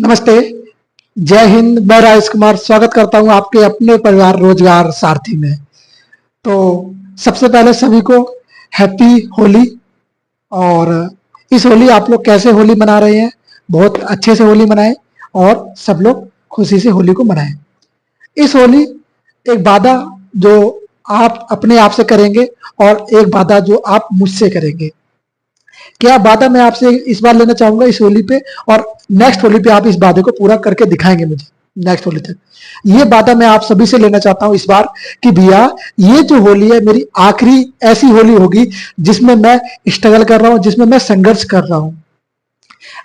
नमस्ते। जय हिंद। मैं राजेश कुमार स्वागत करता हूं आपके अपने परिवार रोजगार सारथी में। तो सबसे पहले सभी को हैप्पी होली। और इस होली आप लोग कैसे होली मना रहे हैं? बहुत अच्छे से होली मनाएं और सब लोग खुशी से होली को मनाएं। इस होली एक वादा जो आप अपने आप से करेंगे और एक वादा जो आप मुझसे करेंगे। क्या वादा मैं आपसे इस बार लेना चाहूंगा इस होली पे, और नेक्स्ट होली पे आप इस वादे को पूरा करके दिखाएंगे मुझे नेक्स्ट होली तक। ये वादा मैं आप सभी से लेना चाहता हूं इस बार कि भैया ये जो होली है मेरी आखिरी ऐसी होली होगी जिसमें मैं स्ट्रगल कर रहा हूं, जिसमें मैं संघर्ष कर रहा हूं।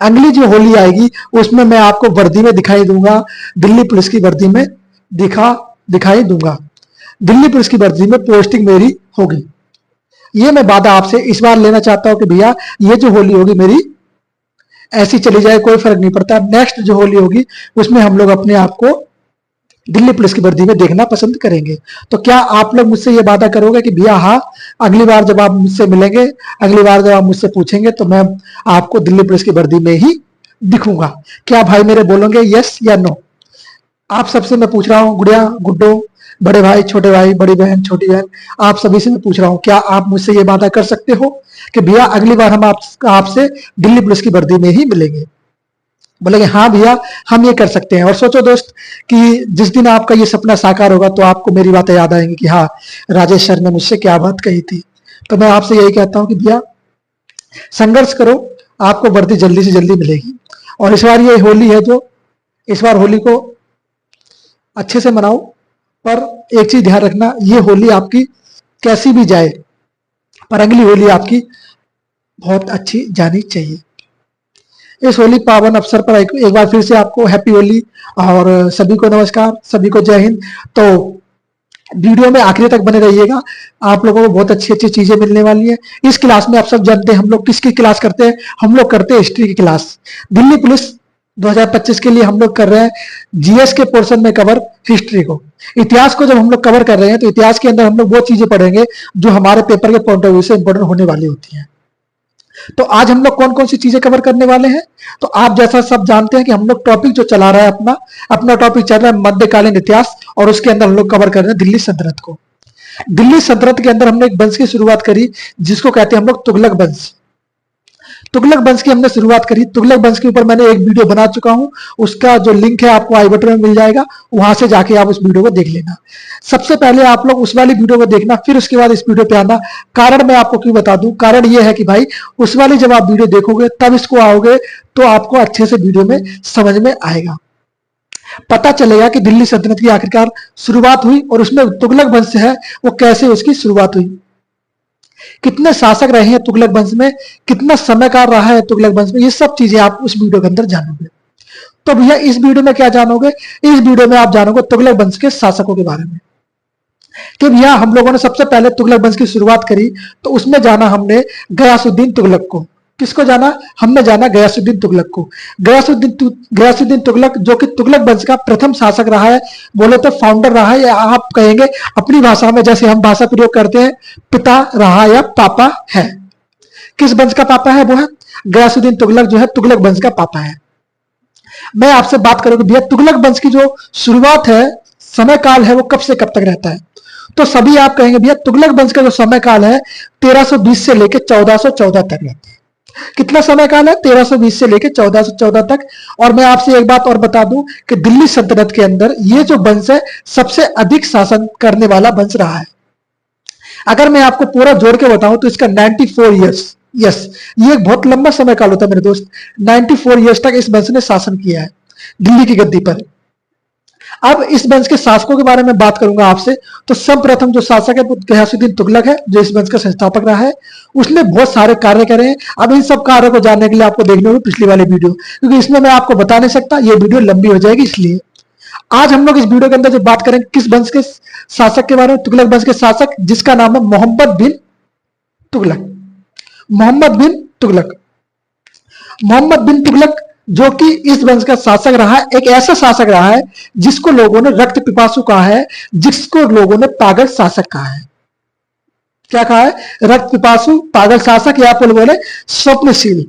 अगली जो होली आएगी उसमें मैं आपको वर्दी में दिखाई दूंगा, दिल्ली पुलिस की वर्दी में दिखाई दूंगा। दिल्ली पुलिस की वर्दी में पोस्टिंग मेरी होगी। ये मैं वादा आपसे इस बार लेना चाहता हूं कि भैया ये जो होली होगी मेरी ऐसी चली जाए, कोई फर्क नहीं पड़ता। नेक्स्ट जो होली होगी उसमें हम लोग अपने आप को दिल्ली पुलिस की वर्दी में देखना पसंद करेंगे। तो क्या आप लोग मुझसे ये वादा करोगे कि भैया हाँ, अगली बार जब आप मुझसे मिलेंगे, अगली बार जब आप मुझसे पूछेंगे तो मैं आपको दिल्ली पुलिस की वर्दी में ही दिखूंगा? क्या भाई मेरे बोलोगे यस या नो? आप सबसे मैं पूछ रहा हूँ, गुड़िया गुड्डो, बड़े भाई छोटे भाई, बड़ी बहन छोटी बहन, आप सभी से मैं पूछ रहा हूँ, क्या आप मुझसे ये वादा कर सकते हो कि भैया अगली बार हम आपसे दिल्ली पुलिस की वर्दी में ही मिलेंगे? बोलेंगे हाँ भैया हम ये कर सकते हैं। और सोचो दोस्त कि जिस दिन आपका ये सपना साकार होगा तो आपको मेरी बातें याद आएंगी कि हाँ, राजेश सर ने मुझसे क्या बात कही थी। तो मैं आपसे यही कहता हूँ कि भैया संघर्ष करो, आपको वर्दी जल्दी से जल्दी मिलेगी। और इस बार ये होली है जो इस बार होली को अच्छे से मनाओ, पर एक चीज ध्यान रखना, ये होली आपकी कैसी भी जाए पर अगली होली आपकी बहुत अच्छी जानी चाहिए। इस होली पावन अवसर पर एक बार फिर से आपको हैप्पी होली और सभी को नमस्कार, सभी को जय हिंद। तो वीडियो में आखिरी तक बने रहिएगा, आप लोगों को बहुत अच्छी अच्छी चीजें मिलने वाली हैं। इस क्लास में आप सब जानते हैं हम लोग किसकी क्लास करते हैं, हम लोग करते हैं हिस्ट्री की क्लास। दिल्ली पुलिस 2025 के लिए हम लोग कर रहे हैं जीएस के पोर्शन में कवर हिस्ट्री को। इतिहास को जब हम लोग कवर कर रहे हैं तो इतिहास के अंदर हम लोग वो चीजें पढ़ेंगे जो हमारे पेपर के पॉइंट ऑफ व्यू से इंपॉर्टेंट होने वाली होती हैं। तो आज हम लोग कौन कौन सी चीजें कवर करने वाले हैं? तो आप जैसा सब जानते हैं कि हम लोग टॉपिक जो चला रहा है अपना टॉपिक चल रहा है मध्यकालीन इतिहास, और उसके अंदर हम लोग कवर कर रहे हैं दिल्ली सल्तनत को। दिल्ली सल्तनत के अंदर हमने एक वंश की शुरुआत करी जिसको कहते हैं हम लोग तुगलक वंश। तुगलक वंश की हमने शुरुआत करी। तुगलक वंश के ऊपर मैंने एक वीडियो बना चुका हूं, उसका जो लिंक है आपको आई बटन में मिल जाएगा, वहां से जाके आप उस वीडियो को देख लेना। सबसे पहले आप लोग उस वाली वीडियो को देखना, फिर उसके बाद इस वीडियो पे आना। कारण मैं आपको क्यों बता दूं, कारण ये है कि भाई उस वाली जब आप वीडियो देखोगे तब इसको आओगे तो आपको अच्छे से वीडियो में समझ में आएगा, पता चलेगा कि दिल्ली सल्तनत की आखिरकार शुरुआत हुई और उसमें तुगलक वंश है वो कैसे उसकी शुरुआत हुई, कितने शासक रहे हैं तुगलक वंश में, कितना समयकाल रहा है तुगलक वंश में। ये सब चीजें आप उस वीडियो के अंदर जानोगे। तो भैया इस वीडियो में क्या जानोगे? इस वीडियो में आप जानोगे तुगलक वंश के शासकों के बारे में। कि भैया हम लोगों ने सबसे पहले तुगलक वंश की शुरुआत करी तो उसमें जाना हमने गयासुद्दीन तुगलक को। किसको जाना? हमने जाना गयासुद्दीन तुगलक को। गयासुद्दीन तुगलक जो कि तुगलक वंश का प्रथम शासक रहा है, बोले तो फाउंडर रहा है, या आप कहेंगे अपनी भाषा में जैसे हम भाषा प्रयोग करते हैं पिता रहा या पापा है। किस वंश का पापा है? वो है गयासुद्दीन तुगलक, जो है तुगलक वंश का पापा है। मैं आपसे बात करूंगा भैया तुगलक वंश की जो शुरुआत है, समय काल है, वो कब से कब तक रहता है? तो सभी आप कहेंगे भैया तुगलक वंश का जो समय काल है 1320 से लेकर 1414 तक रहता है। कितना समय काल है? 1320 से लेकर 1414 तक। और मैं आपसे एक बात और बता दूं कि दिल्ली सल्तनत के अंदर ये जो वंश है सबसे अधिक शासन करने वाला वंश रहा है। अगर मैं आपको पूरा जोड़ के बताऊं तो इसका 94 ईयर्स, यस ये एक बहुत लंबा समय काल होता है मेरे दोस्त। 94 ईयर्स तक इस वंश ने शासन किया है दिल्ली की गद्दी पर। अब इस वंश के शासकों के बारे में बात करूंगा आपसे। तो सर्वप्रथम जो शासक है वो गयासुद्दीन तुगलक है, जो इस वंश का संस्थापक रहा है। उसने बहुत सारे कार्य करे हैं। अब इन सब कार्यों को जानने के लिए आपको देखनी होगी पिछली वाली वीडियो, क्योंकि इसमें मैं आपको बता नहीं सकता, ये वीडियो लंबी हो जाएगी। इसलिए आज हम लोग इस वीडियो के अंदर जो बात करेंगे किस वंश के शासक के बारे में, तुगलक वंश के शासक जिसका नाम है मोहम्मद बिन तुगलक। मोहम्मद बिन तुगलक, मोहम्मद बिन तुगलक जो कि इस वंश का शासक रहा है, एक ऐसा शासक रहा है जिसको लोगों ने रक्त पिपासु कहा है, जिसको लोगों ने पागल शासक कहा है। क्या कहा है? रक्त पिपासु, पागल शासक, या फिर बोले स्वप्नशील।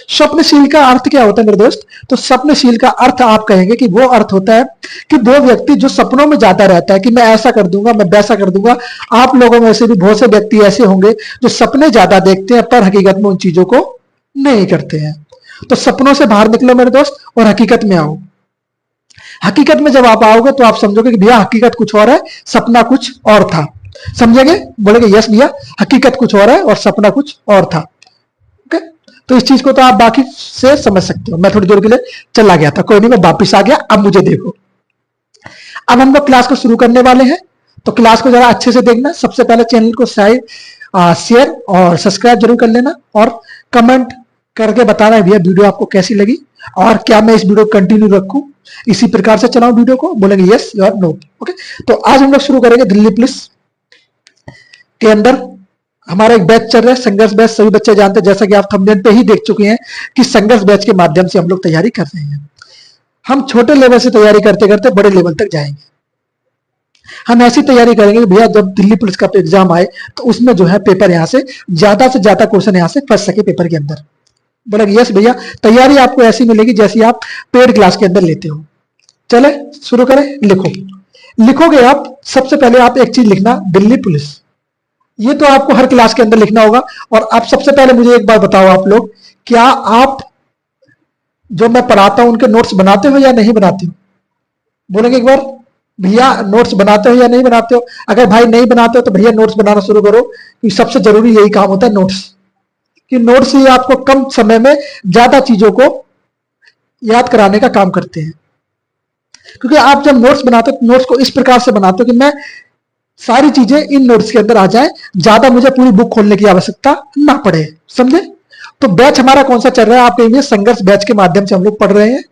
स्वप्नशील का अर्थ क्या होता है मेरे दोस्त? तो स्वप्नशील का अर्थ आप कहेंगे कि वो अर्थ होता है कि वो व्यक्ति जो सपनों में जाता रहता है कि मैं ऐसा कर दूंगा, मैं वैसा कर दूंगा। आप लोगों में से भी बहुत से व्यक्ति ऐसे होंगे जो सपने ज्यादा देखते हैं पर हकीकत में उन चीजों को नहीं करते हैं। तो सपनों से बाहर निकलो मेरे दोस्त और हकीकत में आओ। हकीकत में जब आप आओगे तो आप समझोगे कि भैया हकीकत कुछ और है, सपना कुछ और था। समझेंगे? बोलेंगे यस भैया, हकीकत कुछ और है और सपना कुछ और था। ओके, तो इस चीज को तो आप बाकी से समझ सकते हो। मैं थोड़ी देर के लिए चला गया था, कोई नहीं, मैं वापिस आ गया। अब मुझे देखो, अब हम लोग क्लास को शुरू करने वाले हैं। तो क्लास को जरा अच्छे से देखना। सबसे पहले चैनल को शेयर और सब्सक्राइब जरूर कर लेना और कमेंट करके बताना भैया वीडियो आपको कैसी लगी और क्या मैं इस वीडियो को कंटिन्यू रखूं, इसी प्रकार से चलाऊं वीडियो को। बोलेंगे यस या नो। ओके, तो आज हम लोग शुरू करेंगे दिल्ली पुलिस के अंदर। हमारा एक बैच चल रहा है, संघर्ष बैच। सभी बच्चे जानते हैं, जैसा कि आप थंबनेल पे ही देख चुके हैं, कि संघर्ष बैच के माध्यम से हम लोग तैयारी कर रहे हैं। हम छोटे लेवल से तैयारी करते करते बड़े लेवल तक जाएंगे। हम ऐसी तैयारी करेंगे भैया जब दिल्ली पुलिस का एग्जाम आए तो उसमें जो है पेपर यहाँ से ज्यादा क्वेश्चन यहाँ से फंस सके पेपर के अंदर। बोला यस भैया, तैयारी आपको ऐसी मिलेगी जैसी आप पेड क्लास के अंदर लेते हो। चले शुरू करें। लिखो, लिखोगे आप, सबसे पहले आप एक चीज लिखना, दिल्ली पुलिस। ये तो आपको हर क्लास के अंदर लिखना होगा। और आप सबसे पहले मुझे एक बार बताओ, आप लोग क्या आप जो मैं पढ़ाता हूं उनके नोट्स बनाते हो या नहीं बनाते हो? बोलेंगे एक बार भैया नोट्स बनाते हो या नहीं बनाते हो? अगर भाई नहीं बनाते हो तो भैया नोट्स बनाना शुरू करो, क्योंकि सबसे जरूरी यही काम होता है नोट्स, कि नोट्स ही आपको कम समय में ज्यादा चीजों को याद कराने का काम करते हैं। क्योंकि आप जब नोट्स बनाते हो तो नोट्स को इस प्रकार से बनाते हो कि मैं सारी चीजें इन नोट्स के अंदर आ जाए, ज्यादा मुझे पूरी बुक खोलने की आवश्यकता ना पड़े। समझे? तो बैच हमारा कौन सा चल रहा है? आप कहेंगे संघर्ष बैच के माध्यम से हम लोग पढ़ रहे हैं।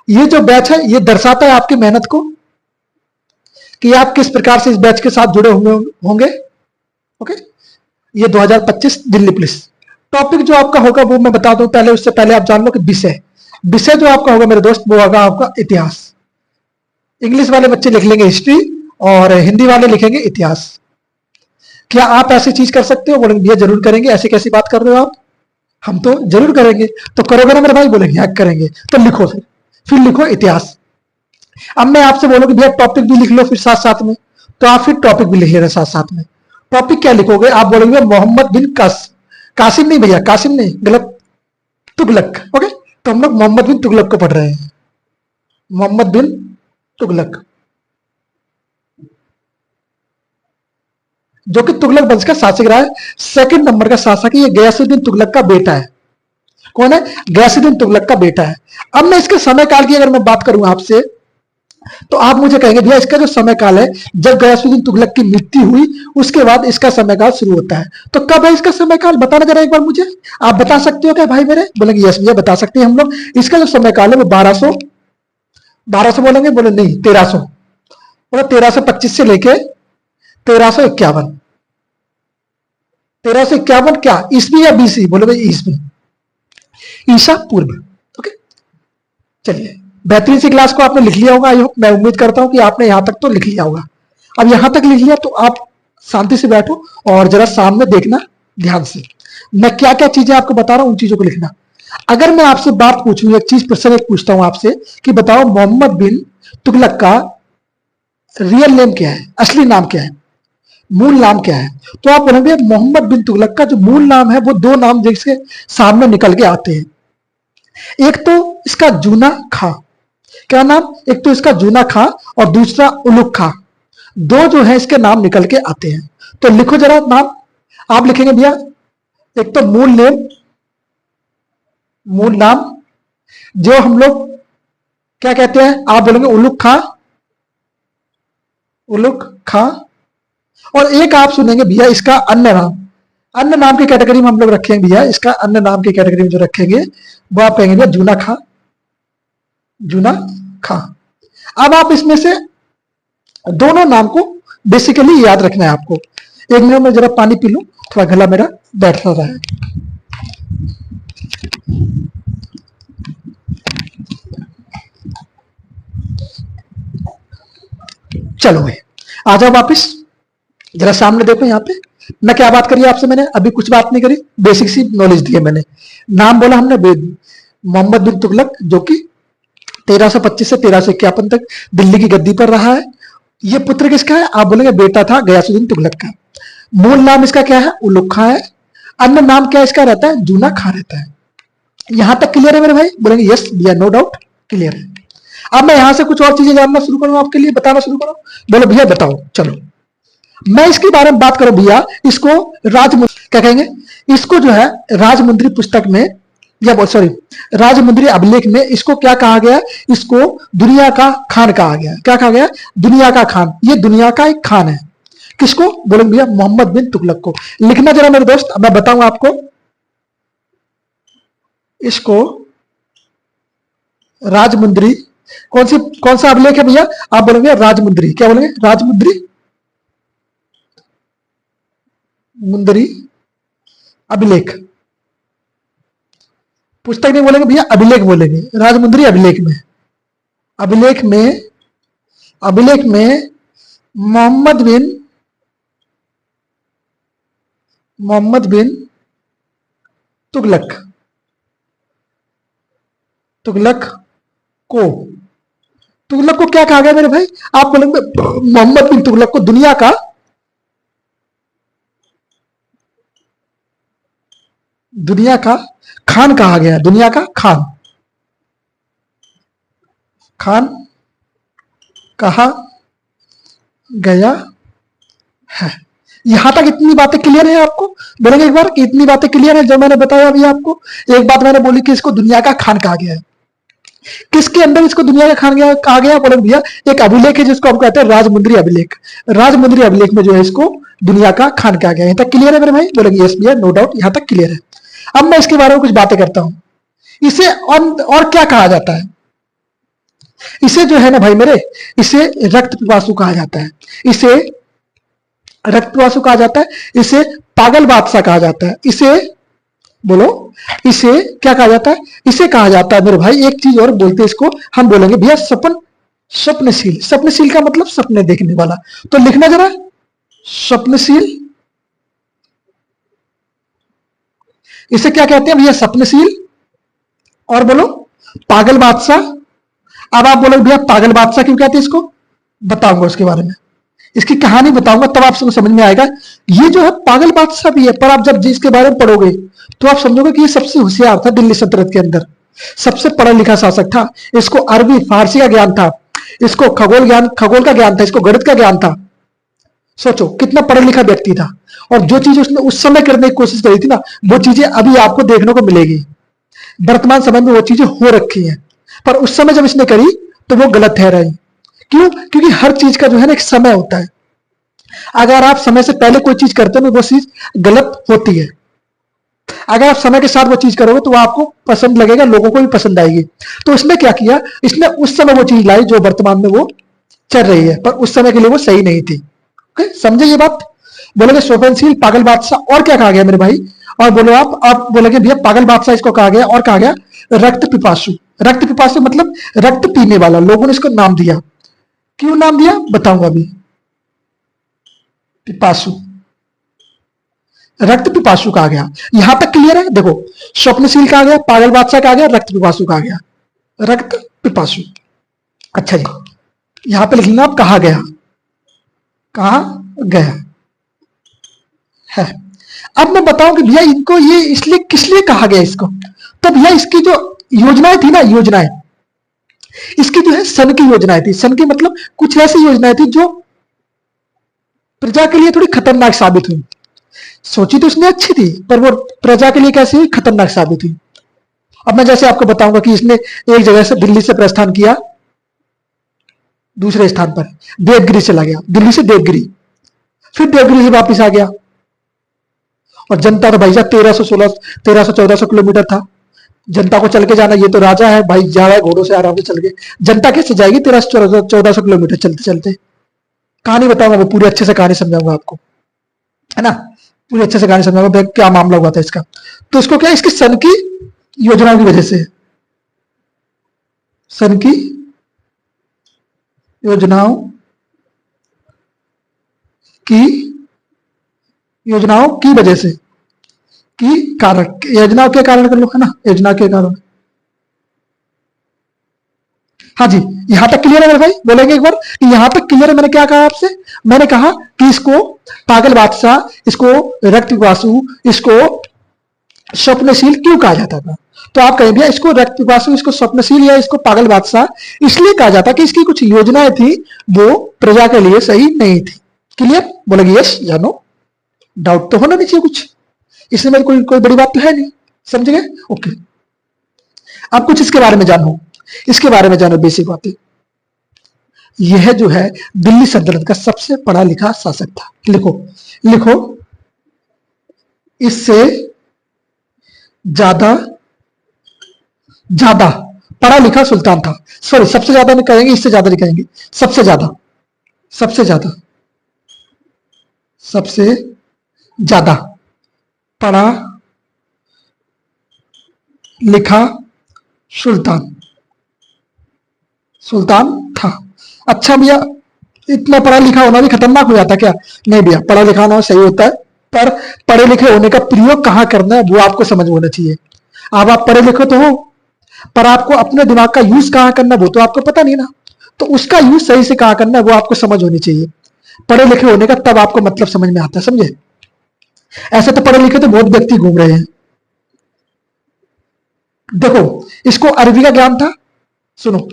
ये जो बैच है ये दर्शाता है आपकी मेहनत को, कि आप किस प्रकार से इस बैच के साथ जुड़े हुए होंगे। ओके, ये 2025 दिल्ली पुलिस। टॉपिक जो आपका होगा वो मैं बता दूं पहले, उससे पहले आप जान लो कि विषय जो आपका होगा मेरे दोस्त वो होगा आपका इतिहास। इंग्लिश वाले बच्चे लिख लेंगे हिस्ट्री और हिंदी वाले लिखेंगे इतिहास। क्या आप ऐसी चीज कर सकते हो? बोलेंगे भैया जरूर करेंगे। ऐसी कैसी बात कर रहे हो आप? हम तो जरूर करेंगे। तो करोगे ना मेरे भाई? बोलेंगे हाँ करेंगे। तो लिखो, फिर लिखो इतिहास। अब मैं आपसे बोलूं कि भैया टॉपिक भी लिख लो फिर साथ साथ में, तो आप फिर टॉपिक भी लिख ले रहे साथ साथ में। टॉपिक क्या लिखोगे? आप बोलेंगे मोहम्मद बिन कासिम नहीं भैया, कासिम नहीं, गलत, तुगलक। ओके, तो हम लोग मोहम्मद बिन तुगलक को पढ़ रहे हैं। मोहम्मद बिन तुगलक, जो कि तुगलक वंश का शासक रहा है। सेकंड नंबर का शासक है ये गयासुद्दीन तुगलक का बेटा है। कौन है? गयासुद्दीन तुगलक का बेटा है। अब मैं इसके समय काल की अगर मैं बात करूं आपसे, तो आप मुझे कहेंगे भैया इसका जो समय काल है जब गयासुद्दीन तुगलक की मृत्यु हुई उसके बाद इसका समय काल शुरू होता है। तो कब है इसका समय काल? बताना जरा एक बार मुझे। आप बता सकते हो क्या भाई मेरे? बोलेंगे यस भैया बता सकते हैं हम लोग। इसका जो समय काल है वो 1200 बोलेंगे? बोले नहीं 1300, बोले 1325 से लेके 1351। 1351 क्या ईस्वी या बीसी? बोले भाई ईस्वी, ईसा पूर्व। ओके, चलिए बेहतरीन सी क्लास को आपने लिख लिया होगा। मैं उम्मीद करता हूं कि आपने यहां तक तो लिख लिया होगा। अब यहां तक लिख लिया तो आप शांति से बैठो और जरा सामने देखना ध्यान से। मैं क्या क्या चीजें आपको बता रहा हूं उन चीजों को लिखना। अगर मैं आपसे बात पूछूं, एक चीज प्रश्न एक पूछता हूं आपसे कि बताओ मोहम्मद बिन तुगलक का रियल नेम क्या है, असली नाम क्या है, मूल नाम क्या है? तो आप बोलेंगे मोहम्मद बिन तुगलक का जो मूल नाम है वो दो नाम जिसके सामने निकल के आते हैं। एक तो इसका जूना खां, क्या नाम? एक तो इसका जूना खां और दूसरा उलुग खां। दो जो है इसके नाम निकल के आते हैं। तो लिखो जरा नाम। आप लिखेंगे भैया एक तो मूल नाम जो हम लोग क्या कहते हैं, आप बोलेंगे उलुग खां। और एक आप सुनेंगे भैया इसका अन्य नाम की कैटेगरी में हम लोग रखेंगे भैया, इसका अन्य नाम की कैटेगरी में जो रखेंगे वो आप कहेंगे भैया जूना खां। अब आप इसमें से दोनों नाम को बेसिकली याद रखना है आपको। एक मिनट में जरा पानी पी लूं, थोड़ा गला मेरा बैठ रहा है। चलो भाई आ जाओ वापिस, जरा सामने देखो यहाँ पे। मैं क्या बात करी आपसे, मैंने अभी कुछ बात नहीं करी, बेसिक सी नॉलेज दी है मैंने। नाम बोला हमने मोहम्मद बिन तुगलक, जो कि 1325 से 1351 तक दिल्ली की गद्दी पर रहा है। ये पुत्र किसका है? आप बोलेंगे बेटा था गयासुद्दीन तुगलक का। मूल नाम इसका क्या है? उलुग खां है। अन्य नाम क्या इसका रहता है? जूना खां रहता है। यहां तक क्लियर है मेरे भाई? बोलेंगे यस भैया, नो डाउट क्लियर है। अब मैं यहां से कुछ और चीजें जानना शुरू करूं, आपके लिए बताना शुरू करूं। बोलो भैया बताओ, चलो मैं इसके बारे में बात करूं भैया। इसको राजमुंद्री क्या कहेंगे? इसको जो है राजमुंद्री पुस्तक में, या सॉरी राजमुंद्री अभिलेख में इसको क्या कहा गया? इसको दुनिया का खान कहा गया। क्या कहा गया? दुनिया का खान। ये दुनिया का एक खान है। किसको बोलेंगे भैया? मोहम्मद बिन तुगलक को। लिखना जरा मेरे दोस्त, मैं बताऊंगा आपको। इसको राजमुंद्री, कौन सा अभिलेख है भैया? आप बोलेंगे राजमुंद्री। क्या बोलेंगे? राजमुंद्री मुंदरी अभिलेख। पुस्तक नहीं बोलेंगे भैया, अभिलेख बोलेंगे। राजमुंद्री अभिलेख में, अभिलेख में, अभिलेख में मोहम्मद बिन तुगलक, तुगलक को, तुगलक को क्या कहा गया मेरे भाई? आप बोलेंगे मोहम्मद बिन तुगलक को दुनिया का खान कहा गया। दुनिया का खान, खान कहा गया है। यहां तक इतनी बातें क्लियर है आपको? बोलेंगे एक बार कि इतनी बातें क्लियर है जो मैंने बताया अभी आपको। एक बात मैंने बोली कि इसको दुनिया का खान कहा गया है। किसके अंदर इसको दुनिया का खान कहा गया? बोलेंगे भैया एक अभिलेख है जिसको हम कहते हैं राजमुंद्री अभिलेख। राजमुंद्री अभिलेख में जो है इसको दुनिया का खान कहा गया। यहां तक क्लियर है मेरे भाई? बोलेंगे यस भैया, नो डाउट, यहां तक क्लियर है। अब मैं इसके बारे में कुछ बातें करता हूं। इसे और क्या कहा जाता है? इसे जो है ना भाई मेरे, इसे रक्त पिपासु कहा जाता है। इसे रक्त पिपासु कहा जाता है। इसे पागल बादशाह कहा जाता है। इसे बोलो, इसे क्या कहा जाता है? इसे कहा जाता है मेरे भाई, एक चीज और बोलते हैं इसको, हम बोलेंगे भैया स्वप्नशील। स्वप्नशील का मतलब सपने देखने वाला। तो लिखना जरा, स्वप्नशील। इसे क्या कहते हैं भैया? स्वप्नशील। और बोलो पागल बादशाह। अब आप बोलोगे भैया पागल बादशाह क्यों कहते हैं इसको? बताऊंगा उसके बारे में, इसकी कहानी बताऊंगा, तब आपको समझ में आएगा। ये जो है पागल बादशाह भी है, पर आप जब इसके बारे में पढ़ोगे तो आप समझोगे कि ये सबसे होशियार था दिल्ली सल्तनत के अंदर, सबसे पढ़ा लिखा शासक था। इसको अरबी फारसी का ज्ञान था, इसको खगोल का ज्ञान था, इसको गणित का ज्ञान था। सोचो कितना पढ़ा लिखा व्यक्ति था। और जो चीज उसने उस समय करने की कोशिश करी थी ना, वो चीजें अभी आपको देखने को मिलेगी। वर्तमान समय में वो चीजें हो रखी हैं, पर उस समय जब इसने करी तो वो गलत ठहराई। क्यों? क्योंकि हर चीज का जो है ना एक समय होता है। अगर आप समय से पहले कोई चीज करते हो वो चीज गलत होती है। अगर आप समय के साथ वो चीज करोगे तो वो आपको पसंद लगेगा, लोगों को भी पसंद आएगी। तो इसने क्या किया? इसने उस समय वो चीज लाई जो वर्तमान में वो चल रही है, पर उस समय के लिए वो सही नहीं थी। ओके, समझे ये बात? बोलोगे स्वप्नशील, पागल बादशाह, और क्या कहा गया मेरे भाई? और बोलो आप बोलोगे भैया पागल बादशाह इसको कहा गया, और कहा गया रक्त पिपासु। रक्त पिपासु मतलब रक्त पीने वाला। लोगों ने इसको नाम दिया। क्यों नाम दिया बताऊंगा अभी। पिपासु, रक्त पिपासु कहा गया। यहां तक क्लियर है? देखो, स्वप्नशील कहा गया, पागल बादशाह कहा गया, रक्त पिपासु कहा गया। रक्त पिपासु। अच्छा जी, यहां पे लिख लेना आप कहा गया, कहा गया है। अब मैं बताऊं कि भैया इनको ये इसलिए किस लिए कहा गया इसको? तो भैया इसकी जो योजनाएं थी ना, योजनाएं, इसकी जो है सन की योजनाएं थी। सन की मतलब कुछ ऐसी योजनाएं थी जो प्रजा के लिए थोड़ी खतरनाक साबित हुई। सोची तो उसने अच्छी थी, पर वो प्रजा के लिए कैसी हुई? खतरनाक साबित हुई। अब मैं जैसे आपको बताऊंगा कि इसने एक जगह से दिल्ली से प्रस्थान किया, दूसरे स्थान पर देवगिरी चला गया, दिल्ली से देवगिरी, फिर देवगिरी से वापिस आ गया। और जनता तो भाई साहब 1300 किलोमीटर था। जनता को चल के जाना, ये तो राजा है भाई, जा रहा है घोड़ों से आराम से चल के। जनता कैसे जाएगी 1300 किलोमीटर चलते चलते? कहानी बताऊंगा, वो पूरी अच्छे से कहानी समझाऊंगा आपको, है ना? पूरी अच्छे से कहानी समझाऊंगा क्या मामला हुआ था इसका। तो इसको क्या, इसकी सन की योजनाओं की वजह से, सन की योजनाओं की योजनाओं की वजह से, की कारण, योजनाओं के कारण कर लो, है ना, योजना के कारण। हाँ जी, यहां तक क्लियर है मेरे भाई? बोलेंगे एक बार कि यहां तक क्लियर है? मैंने क्या कहा आपसे? मैंने कहा कि इसको पागल बादशाह, इसको रक्तपिपासु, इसको स्वप्नशील क्यों कहा जाता था? तो आप कहें भैया इसको रक्तपिपासु, इसको स्वप्नशील या इसको पागल बादशाह इसलिए कहा जाता कि इसकी कुछ योजनाएं थी वो प्रजा के लिए सही नहीं थी। क्लियर? बोलेंगे यस या नो? डाउट तो होना नहीं चाहिए कुछ, इसमें मेरी कोई बड़ी बात तो है नहीं, समझ गए? ओके, अब कुछ इसके बारे में जानो, इसके बारे में जानो बेसिक बातें। यह जो है दिल्ली सल्तनत का सबसे पढ़ा लिखा शासक था। लिखो लिखो, इससे ज्यादा ज्यादा पढ़ा लिखा सुल्तान था। सॉरी, सबसे ज्यादा नहीं कहेंगे, इससे ज्यादा नहीं कहेंगे, सबसे ज्यादा, सबसे ज्यादा, सबसे ज्यादा पढ़ा लिखा सुल्तान सुल्तान था। अच्छा भैया, इतना पढ़ा लिखा होना भी खतरनाक हो जाता है क्या? नहीं भैया, पढ़ा लिखा होना सही होता है, पर पढ़े लिखे होने का प्रयोग कहां करना है वो आपको समझ होना चाहिए। अब आप पढ़े लिखे तो हो, पर आपको अपने दिमाग का यूज कहां करना है वो तो आपको पता नहीं ना, तो उसका यूज सही से कहां करना है वो आपको समझ होनी चाहिए। पढ़े लिखे होने का तब आपको मतलब समझ में आता है, समझे? ऐसे तो पढ़े लिखे तो बहुत व्यक्ति घूम रहे हैं। देखो, इसको अरबी का ज्ञान था, सुनो,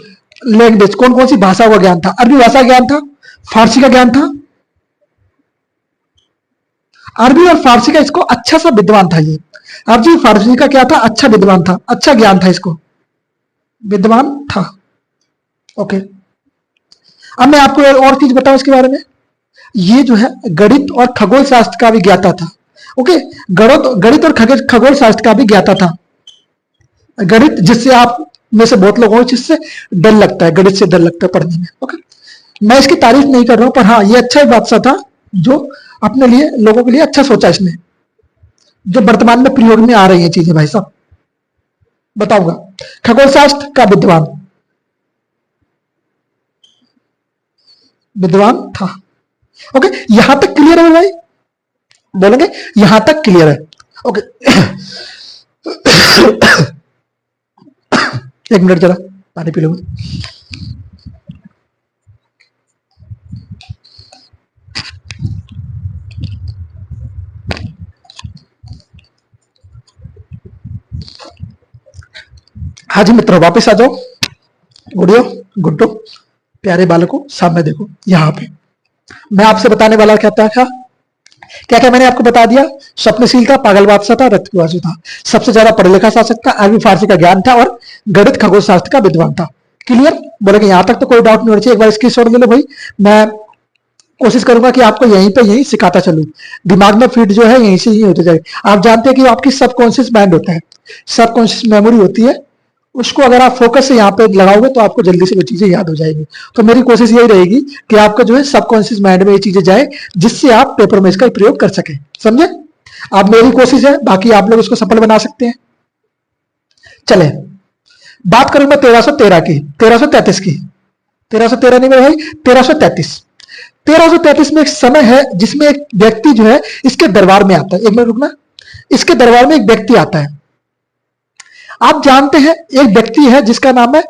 लैंग्वेज, कौन कौन सी भाषा का ज्ञान था? अरबी भाषा का ज्ञान था, फारसी का ज्ञान था, अरबी और फारसी का इसको अच्छा सा विद्वान था ये। अरबी फारसी का क्या था? अच्छा विद्वान था, अच्छा ज्ञान था, इसको विद्वान था। ओके, अब मैं आपको और चीज बताऊं इसके बारे में। ये जो है गणित और खगोल शास्त्र का भी ज्ञाता था। ओके, गणित और खगोल शास्त्र का भी ज्ञाता था। गणित, जिससे आप में से बहुत लोगों को जिससे डर लगता है, गणित से डर लगता है पढ़ने में। ओके, मैं इसकी तारीफ नहीं कर रहा हूं, पर हाँ ये अच्छा बादशाह था जो अपने लिए, लोगों के लिए अच्छा सोचा इसने, जो वर्तमान में प्रयोग में आ रही है चीजें। भाई साहब बताऊंगा, खगोल शास्त्र का विद्वान विद्वान था। ओके, यहां तक क्लियर है भाई? बोलेंगे यहां तक क्लियर है? ओके एक मिनट जरा पानी पी लो। हाँ जी मित्रों, वापस आ जाओ। गुड़ियो, गुड्डो, प्यारे बालकों, सामने देखो। यहाँ पे मैं आपसे बताने वाला क्या था, क्या क्या मैंने आपको बता दिया। स्वप्नशील था, पागल बादशाह था, रत्नवासु था, सबसे ज्यादा पढ़ा लिखा शासक था, अरबी फारसी का ज्ञान था और गणित खगोल शास्त्र का विद्वान था। क्लियर? बोलेंगे यहां तक तो कोई डाउट नहीं होना चाहिए। एक बार इसकी शॉट ले लो भाई, मैं कोशिश करूंगा कि आपको यहीं पे यहीं सिखाता चलूं, दिमाग में फिट जो है यहीं से ही होते जाए। आप जानते हैं कि आपकी सबकॉन्शियस माइंड होता है, सबकॉन्शियस मेमोरी होती है, उसको अगर आप फोकस से यहाँ पे लगाओगे तो आपको जल्दी से वो चीजें याद हो जाएगी। तो मेरी कोशिश यही रहेगी कि आपका जो है सबकॉन्शियस माइंड में ये चीजें जाए, जिससे आप पेपर में इसका प्रयोग कर सकें। समझे? आप, मेरी कोशिश है, बाकी आप लोग इसको सफल बना सकते हैं। चले, बात करूं मैं 1313 की, 1333 की, 1313 नहीं मेरे भाई, 1333। 1333 में एक समय है जिसमें एक व्यक्ति जो है इसके दरबार में आता है। एक मिनट रुकना, इसके दरबार में एक व्यक्ति आता है। आप जानते हैं एक व्यक्ति है जिसका नाम है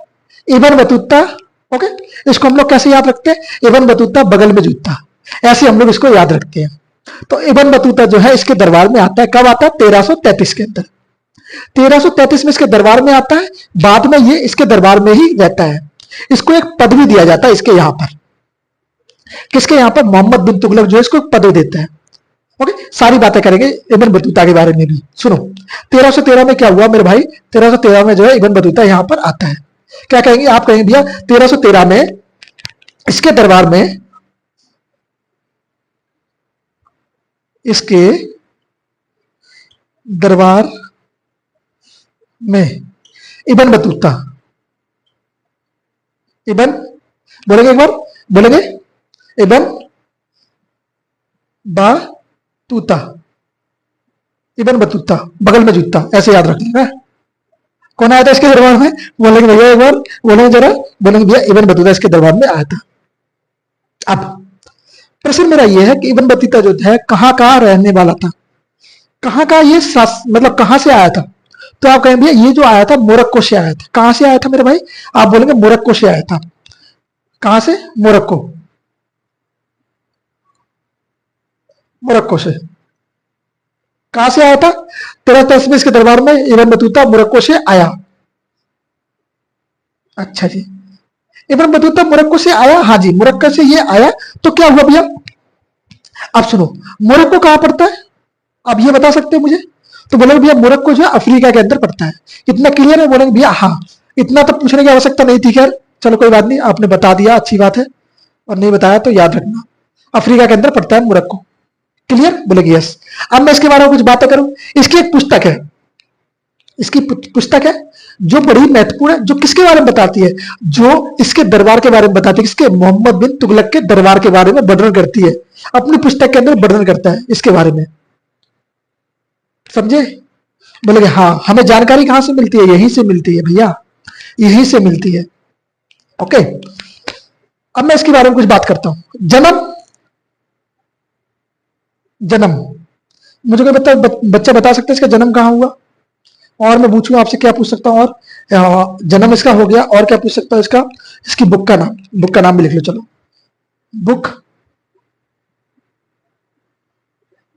इब्न बतूता। ओके, इसको हम लोग कैसे याद रखते हैं? इब्न बतूता बगल में जूता, ऐसे हम लोग इसको याद रखते हैं। तो इब्न बतूता जो है इसके दरबार में आता है। कब आता है? 1333 के अंदर। 1333 में इसके दरबार में आता है, बाद में ये इसके दरबार में ही रहता है। इसको एक पदवी दिया जाता है इसके यहां पर। किसके यहां पर? मोहम्मद बिन तुगलक जो है इसको पदवी देते हैं। ओके, सारी बातें करेंगे इब्न बतूता के बारे में भी। सुनो, 1313 में क्या हुआ मेरे भाई? 1313 में जो है इब्न बतूता यहां पर आता है। क्या कहेंगे आप? कहेंगे भैया 1313 में इसके दरबार में, इसके दरबार में इब्न बतूता, इब्न, बोलेंगे एक बार, बोलेंगे इब्न बतूता, इब्न बतूता बगल में जूता, ऐसे याद रख लेना। कौन आया था इसके दरबार में? बोलेंगे भैया एक बार, बोलेंगे जरा, बोलेंगे भैया इब्न बतूता इसके दरबार में आया था। अब प्रश्न मेरा यह है कि इब्न बतूता जो है कहाँ का रहने वाला था, कहाँ का ये मतलब कहाँ से आया था? तो आप कहेंगे भैया ये जो आया था मोरक्को से आया था। कहाँ से आया था मेरे भाई? आप बोलेंगे मोरक्को से आया था। कहाँ से? मोरक्को, मोरक्को से। कहाँ से आया था? 1310 के दरबार में इब्न बतूता मोरक्को से आया। अच्छा जी, इब्न बतूता मोरक्को से आया। हाँ जी, मोरक्को से ये आया। तो क्या हुआ भैया? अब सुनो, मोरक्को कहाँ पड़ता है? आप ये बता सकते हो मुझे? तो बोलेंगे भैया मोरक्को जो है अफ्रीका के अंदर पड़ता है। इतना क्लियर है? बोलेंगे भैया हाँ। इतना तो पूछने की आवश्यकता नहीं थी। खैर चलो कोई बात नहीं, आपने बता दिया, अच्छी बात है। और नहीं बताया तो याद रखना, अफ्रीका के अंदर पड़ता है मोरक्को। क्लियर? बोलेगी यस। अब मैं इसके बारे में कुछ बातें करूं। इसकी एक पुस्तक है, इसकी पुस्तक है जो बड़ी महत्वपूर्ण है, जो किसके बारे में बताती है? जो इसके दरबार के बारे में बताती है। किसके? मोहम्मद बिन तुगलक के दरबार के बारे में वर्णन करती है। अपनी पुस्तक के अंदर वर्णन करता है इसके बारे में। समझे? बोलेगे हाँ। हमें जानकारी कहां से मिलती है? यहीं से मिलती है भैया, यहीं से मिलती है। ओके, अब मैं इसके बारे में कुछ बात करता हूं। जन्म, जन्म मुझे कोई बच्चा बता सकता है इसका जन्म कहां हुआ? और मैं पूछूं आपसे, क्या पूछ सकता हूं? और जन्म इसका हो गया, और क्या पूछ सकता हूं इसका? इसकी बुक का नाम, बुक का नाम भी लिख लो। चलो, बुक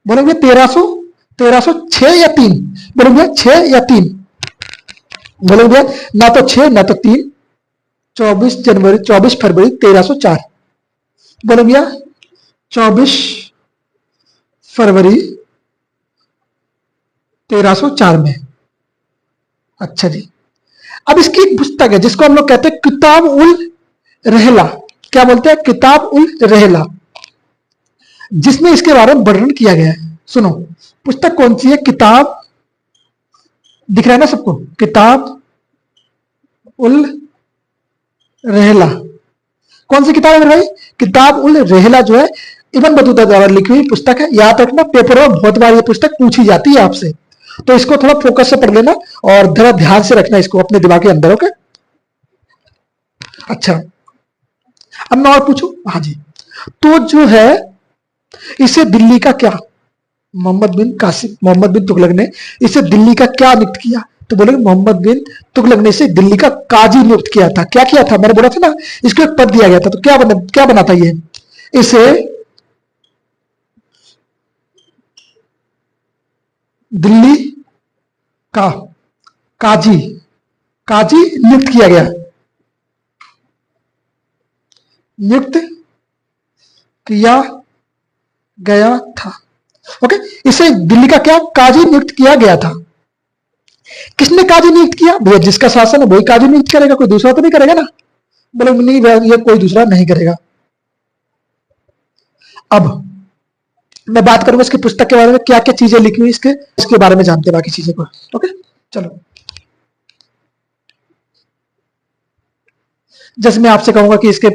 बोलेंगे 1306 या 3? बोलेंगे 6 या 3? बोलेंगे ना तो 6 ना तो 3। 24 फरवरी 1304। बोलो भैया 24 फरवरी 1304 में। अच्छा जी, अब इसकी एक पुस्तक है जिसको हम लोग कहते हैं किताब उल रहला। क्या बोलते हैं? किताब उल रहला, जिसमें इसके बारे में वर्णन किया गया है। सुनो, पुस्तक कौन सी है? किताब, दिख रहा है ना सबको? किताब उल रहला। कौन सी किताब है मेरे भाई? किताब उल रहला जो है इब्न बतूता द्वारा लिखी हुई पुस्तक है। याद रखना, पेपर में बहुत बार ये पुस्तक पूछी जाती है आपसे, तो इसको थोड़ा फोकस से पढ़ लेना और थोड़ा ध्यान से रखना इसको अपने दिमाग के अंदर। ओके, अच्छा, अब मैं और पूछूं? हाँ जी, तो जो है इसे दिल्ली का क्या, मोहम्मद बिन तुगलक ने इसे दिल्ली का क्या नियुक्त किया? तो बोलेंगे मोहम्मद बिन तुगलक ने इसे दिल्ली का काजी नियुक्त किया था। क्या किया था? मैंने बोला था ना, इसको एक पद दिया गया था। तो क्या बना था ये? इसे दिल्ली का काजी काजी नियुक्त किया गया, नियुक्त किया गया था। ओके, इसे दिल्ली का क्या काजी नियुक्त किया गया था। किसने काजी नियुक्त किया? भैया जिसका शासन है वही काजी नियुक्त करेगा, कोई दूसरा तो नहीं करेगा ना। बोले नहीं, ये कोई दूसरा नहीं करेगा। अब मैं बात करूंगा इसकी पुस्तक के बारे में, क्या क्या चीजें लिखी हुई इसके बारे में जानते हैं बाकी चीजें को। ओके, चलो, जैसे मैं आपसे कहूंगा कि इसके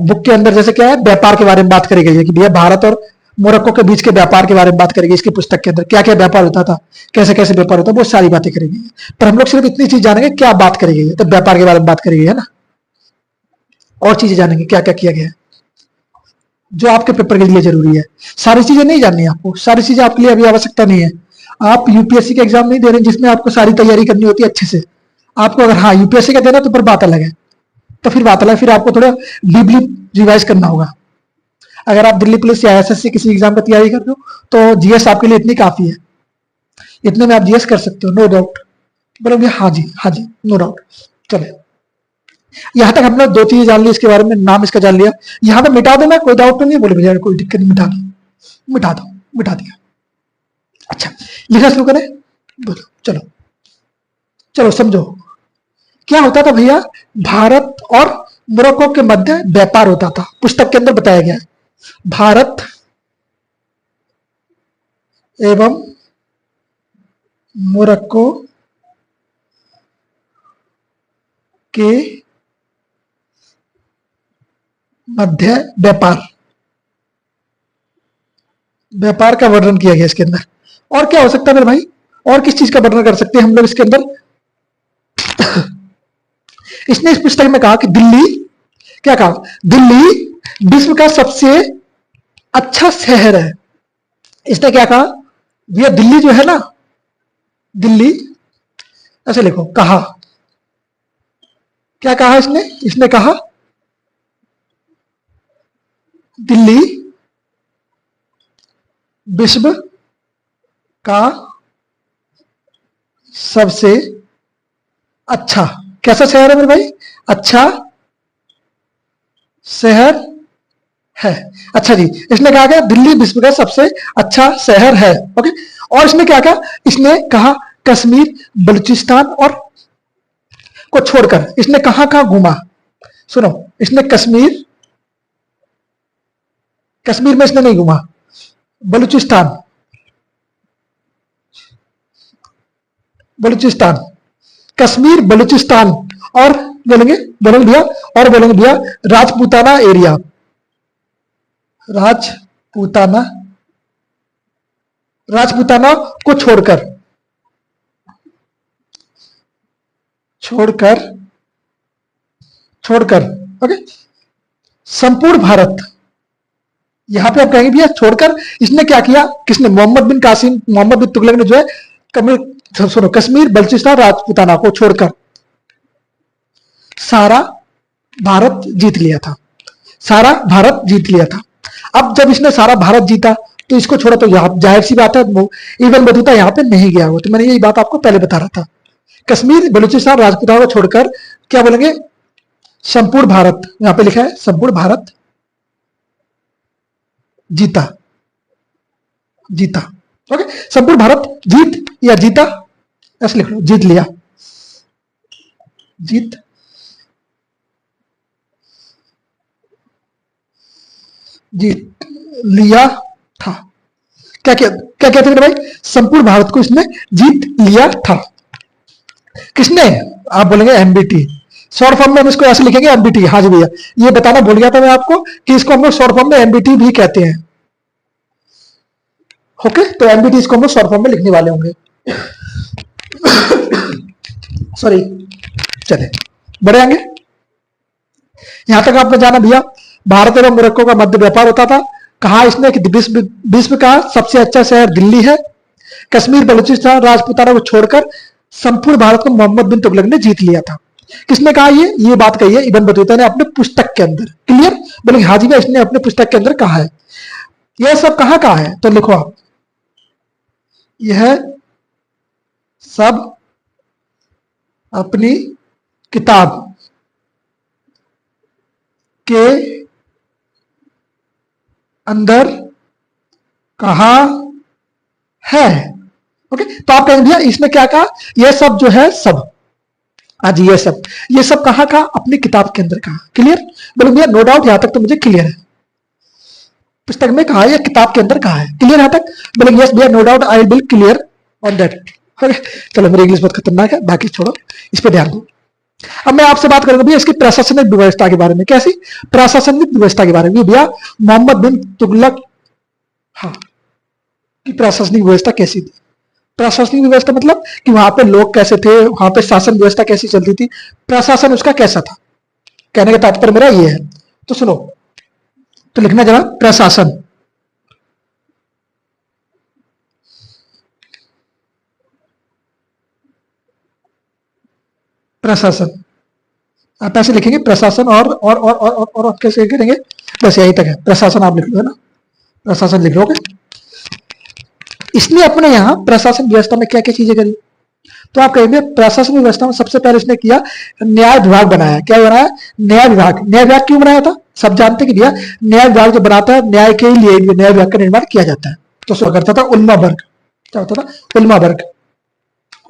बुक के अंदर जैसे क्या है, व्यापार के बारे में बात करी गई है कि भैया भारत और मोरक्को के बीच के व्यापार के बारे में बात करेगी। इसकी पुस्तक के अंदर क्या क्या व्यापार होता था, कैसे कैसे व्यापार होता है, बहुत सारी बातें करी गई है। पर हम लोग सिर्फ इतनी चीज जानेंगे क्या बात करी गई है, तो व्यापार के बारे में बात करी गई है ना। और चीजें जानेंगे क्या क्या किया गया है, जो आपके पेपर के लिए जरूरी है। सारी चीजें नहीं जाननी है आपको, सारी चीजें आपके लिए अभी आवश्यकता नहीं है। आप यूपीएससी के एग्जाम नहीं दे रहे जिसमें आपको सारी तैयारी करनी होती है अच्छे से। आपको अगर हाँ यूपीएससी का देना तो फिर बात अलग है, तो फिर बात अलग, फिर आपको थोड़ा डीपली रिवाइज करना होगा। अगर आप दिल्ली पुलिस या एसएससी किसी एग्जाम की तैयारी कर रहे हो तो जीएस आपके लिए इतनी काफी है, इतने में आप जीएस कर सकते हो, नो डाउट। बोलोगे हाँ जी, हाँ जी, नो डाउट। चले, यहां तक हमने दो चीजें जान ली इसके बारे में, नाम इसका जान लिया। यहां पे मिटा देना, कोई डाउट तो नहीं? बोले भैया कोई दिक्कत नहीं, मिटा दो, मिटा दो, मिटा दिया। अच्छा, लिखना शुरू करें? बोलो, चलो चलो समझो क्या होता था भैया। भारत और मोरक्को के मध्य व्यापार होता था, पुस्तक के अंदर बताया गया है। भारत एवं मोरक्को के मध्य व्यापार का वर्णन किया गया इसके अंदर। और क्या हो सकता है मेरे भाई? और किस चीज का वर्णन कर सकते हैं हम लोग इसके अंदर? इसने इस पुस्तक में कहा कि दिल्ली, क्या कहा? दिल्ली विश्व का सबसे अच्छा शहर है। इसने क्या कहा भैया, दिल्ली जो है ना, दिल्ली, ऐसे लिखो, कहा, क्या कहा इसने, इसने कहा दिल्ली विश्व का सबसे अच्छा, कैसा शहर है मेरे भाई, अच्छा शहर है। अच्छा जी, इसने कहा क्या, दिल्ली विश्व का सबसे अच्छा शहर है। ओके, और इसने क्या कहा, इसने कहा कश्मीर, बलूचिस्तान और को छोड़कर इसने कहां कहां घूमा। सुनो, इसने कश्मीर, कश्मीर में इसने नहीं घूमा, बलूचिस्तान, बलूचिस्तान, कश्मीर, बलूचिस्तान, और बोलेंगे, बोलेंगे भैया, और बोलेंगे भैया राजपूताना एरिया, राजपूताना, राजपूताना को छोड़कर, छोड़कर, छोड़कर, ओके, संपूर्ण भारत, यहां पे आप कहेंगे भैया छोड़कर, इसने क्या किया, किसने, मोहम्मद बिन कासिम, मोहम्मद बिन तुगलक ने जो है, सुनो, कश्मीर, बलूचिस्तान, राजपूताना को छोड़कर सारा भारत जीत लिया था, सारा भारत जीत लिया था। अब जब इसने सारा भारत जीता तो इसको छोड़ा, तो यहां जाहिर सी बात है इबन बतूता यहां पे नहीं गया वो, तो मैंने यही बात आपको पहले बता रहा था। कश्मीर, बलूचिस्तान, राजपूताना को छोड़कर क्या बोलेंगे, संपूर्ण भारत, यहां पे लिखा है संपूर्ण भारत जीता, जीता, ओके, संपूर्ण भारत जीत या जीता, ऐसे लिख लो, जीत लिया, जीत जीत लिया था। क्या क्या क्या कहते हैं भाई, संपूर्ण भारत को इसने जीत लिया था। किसने, आप बोलेंगे एमबीटी, शॉर्ट फॉर्म में हम इसको ऐसे लिखेंगे एमबीटी। हाँ जी भैया, ये बताना भूल गया था मैं आपको कि इसको हम लोग शॉर्ट फॉर्म में एमबीटी भी कहते हैं। ओके, तो एमबीटी इसको हम लोग शॉर्ट फॉर्म में लिखने वाले होंगे। सॉरी, चले बढ़े आगे। यहां तक आपने जाना भैया, भारत एवं मोरक्को का मध्य व्यापार होता था। कहा इसने कि विश्व का सबसे अच्छा शहर दिल्ली है। कश्मीर, बलूचिस्तान, राजपूताना को छोड़कर संपूर्ण भारत को मोहम्मद बिन तुगलक ने जीत लिया था। किसने कहा ये बात कही है इबन बतूता ने अपने पुस्तक के अंदर। क्लियर, बोले हाँ जी भाई, इसने अपने पुस्तक के अंदर कहा है। यह सब कहां कहा है, तो लिखो आप, यह सब अपनी किताब के अंदर कहा है। ओके, तो आप कहेंगे भैया इसने क्या कहा, यह सब जो है सब, आज ये सब कहां कहा, अपनी किताब के अंदर कहा। क्लियर, बोले भैया नो डाउट, यहां तक तो मुझे क्लियर है, पुस्तक में कहा है या किताब के अंदर कहा है। क्लियर यहां तक, बोले यस भैया no doubt, I will clear on that. Okay, चलो मेरी इंग्लिश बहुत खतरनाक है, बाकी छोड़ो, इस पर ध्यान दो। अब मैं आपसे बात करूंगा भैया इसकी प्रशासनिक व्यवस्था के बारे में। कैसी प्रशासनिक व्यवस्था के बारे में भैया, मोहम्मद बिन तुगलक, हाँ, की प्रशासनिक व्यवस्था कैसी थी। प्रशासनिक व्यवस्था मतलब कि वहां पे लोग कैसे थे, वहां पे शासन व्यवस्था कैसी चलती थी, प्रशासन उसका कैसा था। कहने का तात्पर्य मेरा ये है, तो सुनो, तो लिखना जरा, प्रशासन, प्रशासन, आप ऐसे लिखेंगे प्रशासन, और कैसे करेंगे, बस यही तक है, प्रशासन आप लिख लो, है ना, प्रशासन लिख लोगे। इसने अपने यहां प्रशासन व्यवस्था में क्या क्या चीजें करी, तो आप कहेंगे प्रशासन व्यवस्था में सबसे पहले इसने किया, न्याय विभाग बनाया। क्या बनाया, न्याय विभाग। न्याय विभाग क्यों बनाया था, सब जानते हैं कि भैया न्याय विभाग जो बनाता है, न्याय के लिए न्याय विभाग का निर्माण किया जाता है। तो शुरू करता था उलमा वर्ग, क्या होता था, उलमा वर्ग।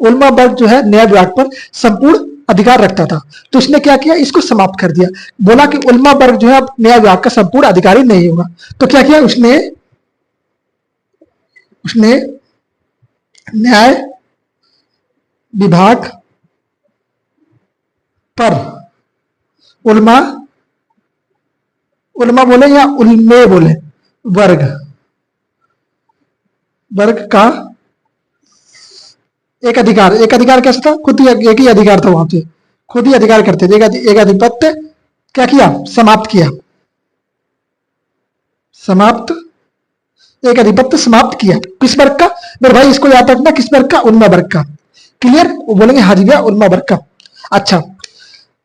उलमा वर्ग जो है न्याय विभाग पर संपूर्ण अधिकार रखता था, तो इसने क्या किया, इसको समाप्त कर दिया। बोला कि उलमा वर्ग जो है न्याय विभाग का संपूर्ण अधिकारी नहीं होगा, तो क्या किया उसने, उसने न्याय विभाग पर उलमा, उलमा बोले या उलमे बोले, वर्ग, वर्ग का एक अधिकार। एक अधिकार कैसा था, खुद ही एक ही अधिकार था, वहां पे खुद ही अधिकार करते थे, एक आधिपत्य क्या किया, समाप्त किया, समाप्त एक अधिपत्य समाप्त किया। किस वर्ग का? मेरे भाई इसको याद रखना, किस वर्ग का? उन्मा वर्ग का। क्लियर? वो बोलेंगे हाँ जी भैया उन्मा वर्ग का। अच्छा,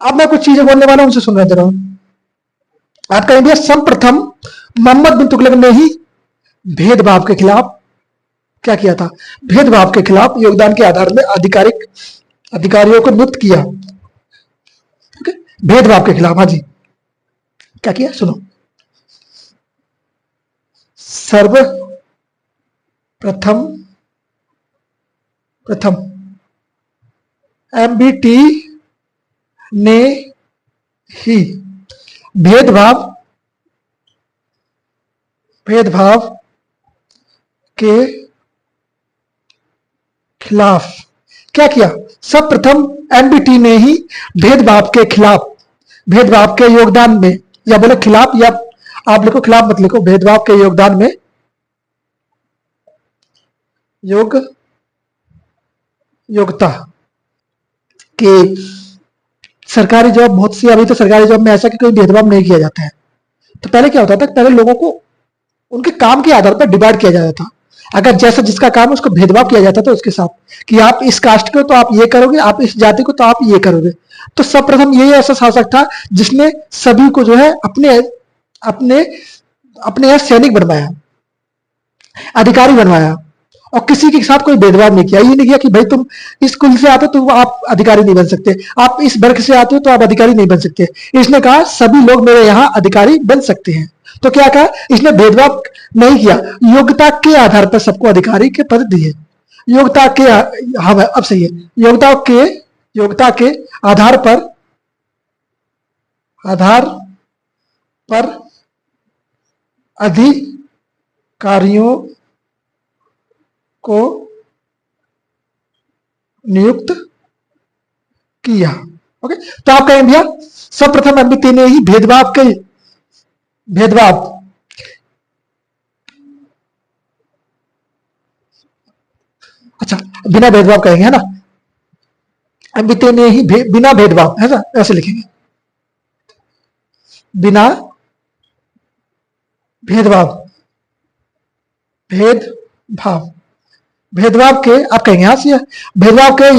अब मैं कुछ चीजें बोलने वाला हूं, उनसे सुन रहे हूं। आप कहेंगे भैया सर्वप्रथम मोहम्मद बिन तुगलक ने ही भेदभाव के खिलाफ क्या किया था? भेदभाव के खिलाफ योगदान के आधार में अधिकारियों को नियुक्त किया। ओके, भेदभाव के खिलाफ, हाँ जी, क्या किया? सुनो, सर्वप्रथम एमबीटी ने ही भेदभाव के खिलाफ क्या किया? सर्वप्रथम एमबीटी ने ही भेदभाव के खिलाफ, भेदभाव के योगदान में, या बोले खिलाफ, या आप लिखो खिलाफ मत लिखो, भेदभाव के योगदान में योग्यता के सरकारी जॉब बहुत सी, अभी तो सरकारी जॉब में ऐसा कि कोई भेदभाव नहीं किया जाता है। तो पहले क्या होता था? पहले लोगों को उनके काम के आधार पर डिवाइड किया जाता था। अगर जैसा जिसका काम है उसको भेदभाव किया जाता था उसके साथ कि आप इस कास्ट के हो तो आप ये करोगे, आप इस जाति को तो आप ये करोगे। तो सर्वप्रथम यही ऐसा शासक था जिसने सभी को जो है अपने अपने अपने यहाँ सैनिक बनवाया, अधिकारी बनवाया, और किसी के साथ कोई भेदभाव नहीं किया। ये नहीं किया कि भाई तुम इस कुल से आते हो तो आप अधिकारी नहीं बन सकते, आप इस वर्ग से आते हो तो आप अधिकारी नहीं बन सकते। इसने कहा सभी लोग मेरे यहाँ अधिकारी बन सकते हैं। तो क्या कहा? इसने भेदभाव नहीं किया, योग्यता के आधार पर सबको अधिकारी के पद दिए। योग्यता के, हाँ अब सही है, योग्यता के आधार पर अधिकारियों को नियुक्त किया। ओके, तो आप कहें भैया सर्वप्रथम एमबीटी ने ही भेदभाव अच्छा, बिना भेदभाव कहेंगे, है ना? एमबीटी ने ही बिना भेदभाव, है ना, ऐसे लिखेंगे, बिना भेदभाव के, आप कहेंगे हाँ से, भेदभाव के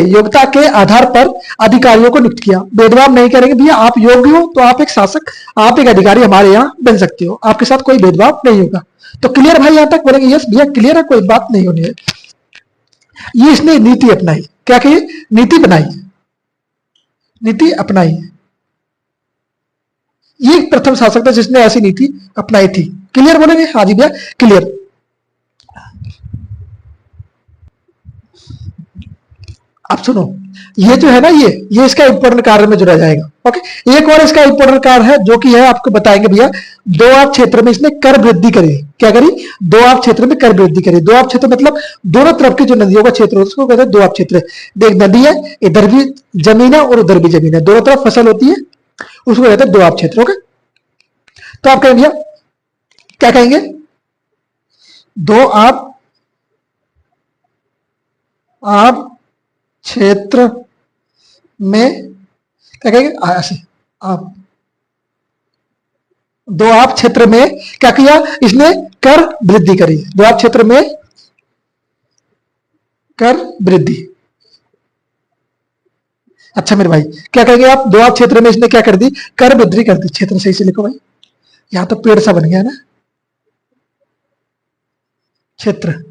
योग्यता के आधार पर अधिकारियों को नियुक्त किया। भेदभाव नहीं करेंगे भैया, आप योग्य हो तो आप एक शासक, आप एक अधिकारी हमारे यहाँ बन सकते हो, आपके साथ कोई भेदभाव नहीं होगा। तो क्लियर भाई? यहां तक बोलेंगे यस भैया क्लियर है, कोई बात नहीं होनी है। ये इसने नीति अपनाई, क्या कही? नीति बनाई, नीति अपनाई। ये प्रथम शासक था जिसने ऐसी नीति अपनाई थी। क्लियर बोलेंगे? हाँ जी भैया क्लियर। अब सुनो, ये जो है ना, ये इसका इंपॉर्टेंट कार्य में जुड़ा जाएगा। ओके, एक और इसका इंपॉर्टेंट कार्य है जो कि है, आपको बताएंगे भैया, दोआब क्षेत्र में इसने कर वृद्धि करी। क्या करी? दोआब क्षेत्र में कर वृद्धि करी। दोआब क्षेत्र मतलब दोनों तरफ की जो नदियों का क्षेत्र होता है उसको कहते हैं दोआब क्षेत्र। देख, नदी है, इधर भी जमीन है और उधर भी जमीन है, दोनों तरफ फसल होती है, उसको कहते हैं दोआब क्षेत्र। ओके, तो आप कहेंगे भैया क्या कहेंगे? दोआब क्षेत्र में क्या कहेंगे? ऐसे आप दोआब क्षेत्र में क्या किया? इसने कर वृद्धि करी। दोआब क्षेत्र में कर वृद्धि। अच्छा मेरे भाई क्या कहेंगे आप? दोआब क्षेत्र में इसने क्या कर दी? कर वृद्धि कर दी। क्षेत्र सही से लिखो भाई, यहां तो पेड़ सा बन गया ना, क्षेत्र।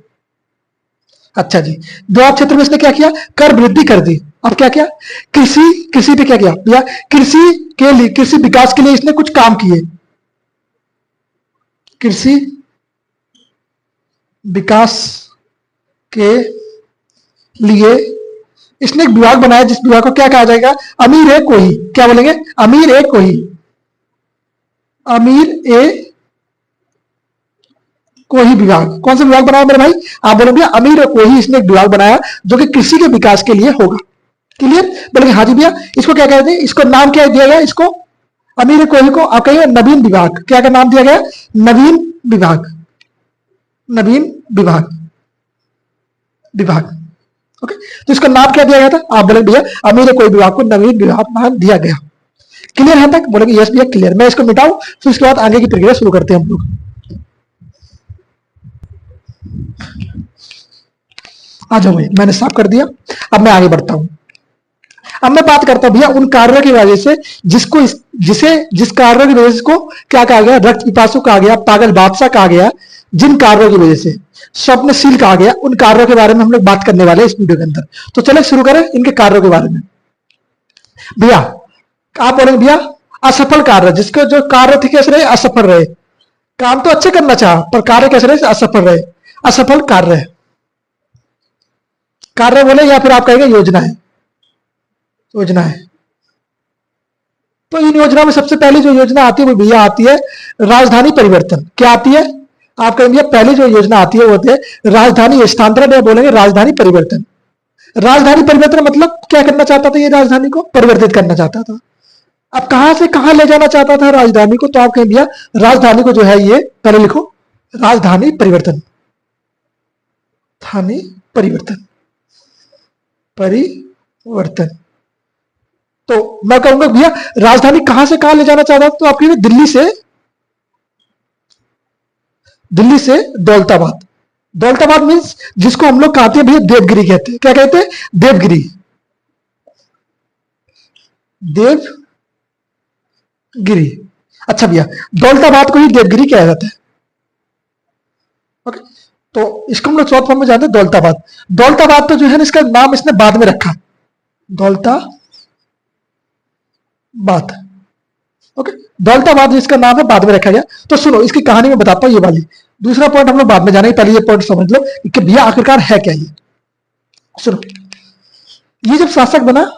अच्छा जी, दोआब क्षेत्र में इसने क्या किया? कर वृद्धि कर दी। अब क्या किया? कृषि पे क्या किया भैया? कृषि विकास के लिए इसने कुछ काम किए। कृषि विकास के लिए इसने एक विभाग बनाया जिस विभाग को क्या कहा जाएगा? अमीर ए कोही। क्या बोलेंगे? अमीर ए कोही। अमीर ए कोही विभाग। कौन सा विभाग बनाया मेरे भाई? आप बोलोगे अमीर ए कोही, इसने एक विभाग बनाया जो कि कृषि के विकास के लिए होगा। क्लियर? बोलेंगे हाँ जी भैया। इसको क्या कहते हैं? इसको नाम क्या दिया गया? इसको अमीर ए कोही को आप कहेंगे नवीन विभाग। क्या का नाम दिया गया? नवीन विभाग। नवीन विभाग। ओके, तो इसका नाम क्या दिया गया था? आप बोलेंगे भैया अमीर ए कोही विभाग को नवीन विभाग नाम दिया गया। क्लियर है तक? बोलेंगे यस भैया क्लियर। मैं इसको मिटाऊं फिर उसके बाद आगे की प्रक्रिया शुरू करते हैं हम लोग। आ जाओ भाई, मैंने साफ कर दिया। अब मैं आगे बढ़ता हूं। अब मैं बात करता हूं भैया उन कार्यों की वजह से जिस कार्यों की वजह से को क्या कहा गया, रक्त पिपासु कहा गया, पागल बादशाह कहा गया, जिन कार्यों की वजह से स्वप्नशील कहा गया, उन कार्यों के बारे में हम लोग बात करने वाले हैं इस वीडियो के अंदर। तो चले शुरू करें इनके कार्यों के बारे में। भैया आप बोलेंगे भैया असफल कार्य, जिसके जो कार्य थे कैसे रहे, असफल रहे। काम तो अच्छे करना चाहा पर कार्य कैसे रहे, असफल रहे। असफल कार्य, कार्य बोले या फिर आप कहेंगे योजना है, योजना है। तो इन योजना में सबसे पहली जो योजना आती है वो भैया आती है राजधानी परिवर्तन। क्या आती है, आप कहेंगे पहली जो योजना आती है वो होती है राजधानी स्थानांतरण, या बोलेंगे राजधानी परिवर्तन। राजधानी परिवर्तन मतलब क्या करना चाहता था, ये राजधानी को परिवर्तित करना चाहता था। अब कहां से कहां ले जाना चाहता था राजधानी को, तो आप कहें भैया राजधानी को जो है ये पहले लिखो राजधानी परिवर्तन, धानी परिवर्तन, परिवर्तन। तो मैं कहूंगा भैया राजधानी कहां से कहां ले जाना चाहता था, तो आप कहेंगे दिल्ली से दौलताबाद। दौलताबाद मीन्स जिसको हम लोग कहते हैं भैया देवगिरी कहते हैं। क्या कहते हैं, देवगिरी, देवगिरी। अच्छा भैया दौलताबाद को ही देवगिरी कहा जाता है। ओके, तो इसको हम लोग शॉर्ट फॉर्म में जानते हैं दौलताबाद। दौलताबाद तो जो है ना इसका नाम इसने बाद में रखा, दौलताबाद। ओके, दौलताबाद इसका नाम है, बाद में रखा गया। तो सुनो इसकी कहानी में बताता हूं ये वाली। दूसरा पॉइंट हम लोग बाद में जानेंगे, पहले ये पॉइंट समझ लो कि भैया आखिरकार है क्या ये। सुनो, ये जब शासक बना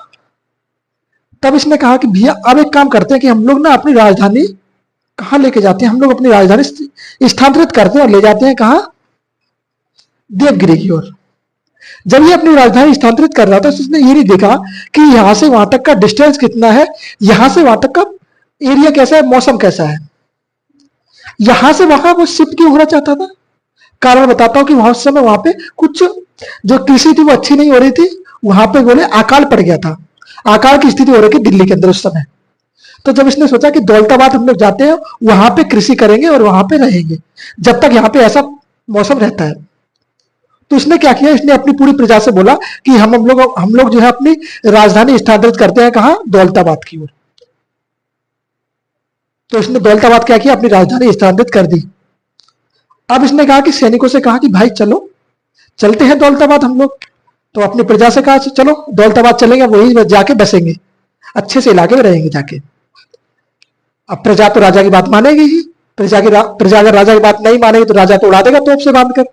तब इसने कहा कि भैया अब एक काम करते हैं कि हम लोग ना अपनी राजधानी कहां लेके जाते हैं, हम लोग अपनी राजधानी स्थानांतरित करते हैं और ले जाते हैं कहां, देवगिरी की ओर। जब ये अपनी राजधानी स्थानांतरित कर रहा था तो उसने ये नहीं देखा कि यहां से वहां तक का डिस्टेंस कितना है, यहां से वहां तक का एरिया कैसा है, मौसम कैसा है। यहां से वहां वो शिफ्ट क्यों होना चाहता था, कारण बताता हूं कि वहां उस समय वहां पे कुछ जो कृषि थी वो अच्छी नहीं हो रही थी। वहां पे बोले अकाल पड़ गया था, अकाल की स्थिति हो रही थी दिल्ली के अंदर उस समय। तो जब इसने सोचा कि दौलताबाद हम लोग जाते हैं, वहां पे कृषि करेंगे और वहां पे रहेंगे जब तक यहाँ पे ऐसा मौसम रहता है। तो इसने क्या किया, इसने अपनी पूरी प्रजा से बोला कि हम लोग जो है अपनी राजधानी स्थानांतरित करते हैं कहां, दौलताबाद की ओर। तो इसने दौलताबाद क्या किया, अपनी राजधानी स्थानांतरित कर दी। अब इसने कहा कि सैनिकों से कहा कि भाई चलो चलते हैं दौलताबाद हम लोग। तो अपनी प्रजा से कहा चलो दौलताबाद चलेंगे, वहीं जाके बसेंगे, अच्छे से इलाके में रहेंगे जाके। अब प्रजा तो राजा की बात मानेगी ही, प्रजा अगर राजा की बात नहीं मानेगी तो राजा तो उड़ा देगा तोप से बांध कर,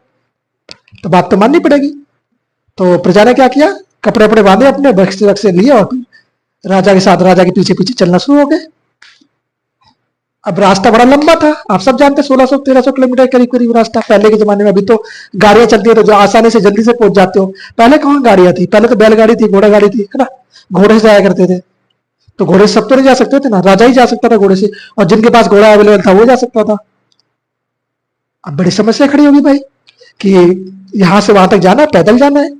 तो बात तो माननी पड़ेगी। तो प्रजा ने क्या किया, कपड़े वपड़े बांधे अपने, बक्से लिए और राजा के साथ राजा के पीछे पीछे चलना शुरू हो गए। अब रास्ता बड़ा लंबा था, आप सब जानते हैं 1600-1300 किलोमीटर करीब करीब रास्ता। पहले के जमाने में, अभी तो गाड़ियां चलती है तो जो आसानी से जल्दी से पहुंच जाते हो। पहले कहाँ गाड़ियां थी, पहले तो बैलगाड़ी थी, घोड़ा गाड़ी थी, है ना, घोड़े से जाया करते थे। तो घोड़े से सब तो नहीं जा सकते थे ना, राजा ही जा सकता था घोड़े से, और जिनके पास घोड़ा अवेलेबल था वो जा सकता था। अब बड़ी समस्या खड़ी होगी भाई कि यहां से वहां तक जाना है, पैदल जाना है,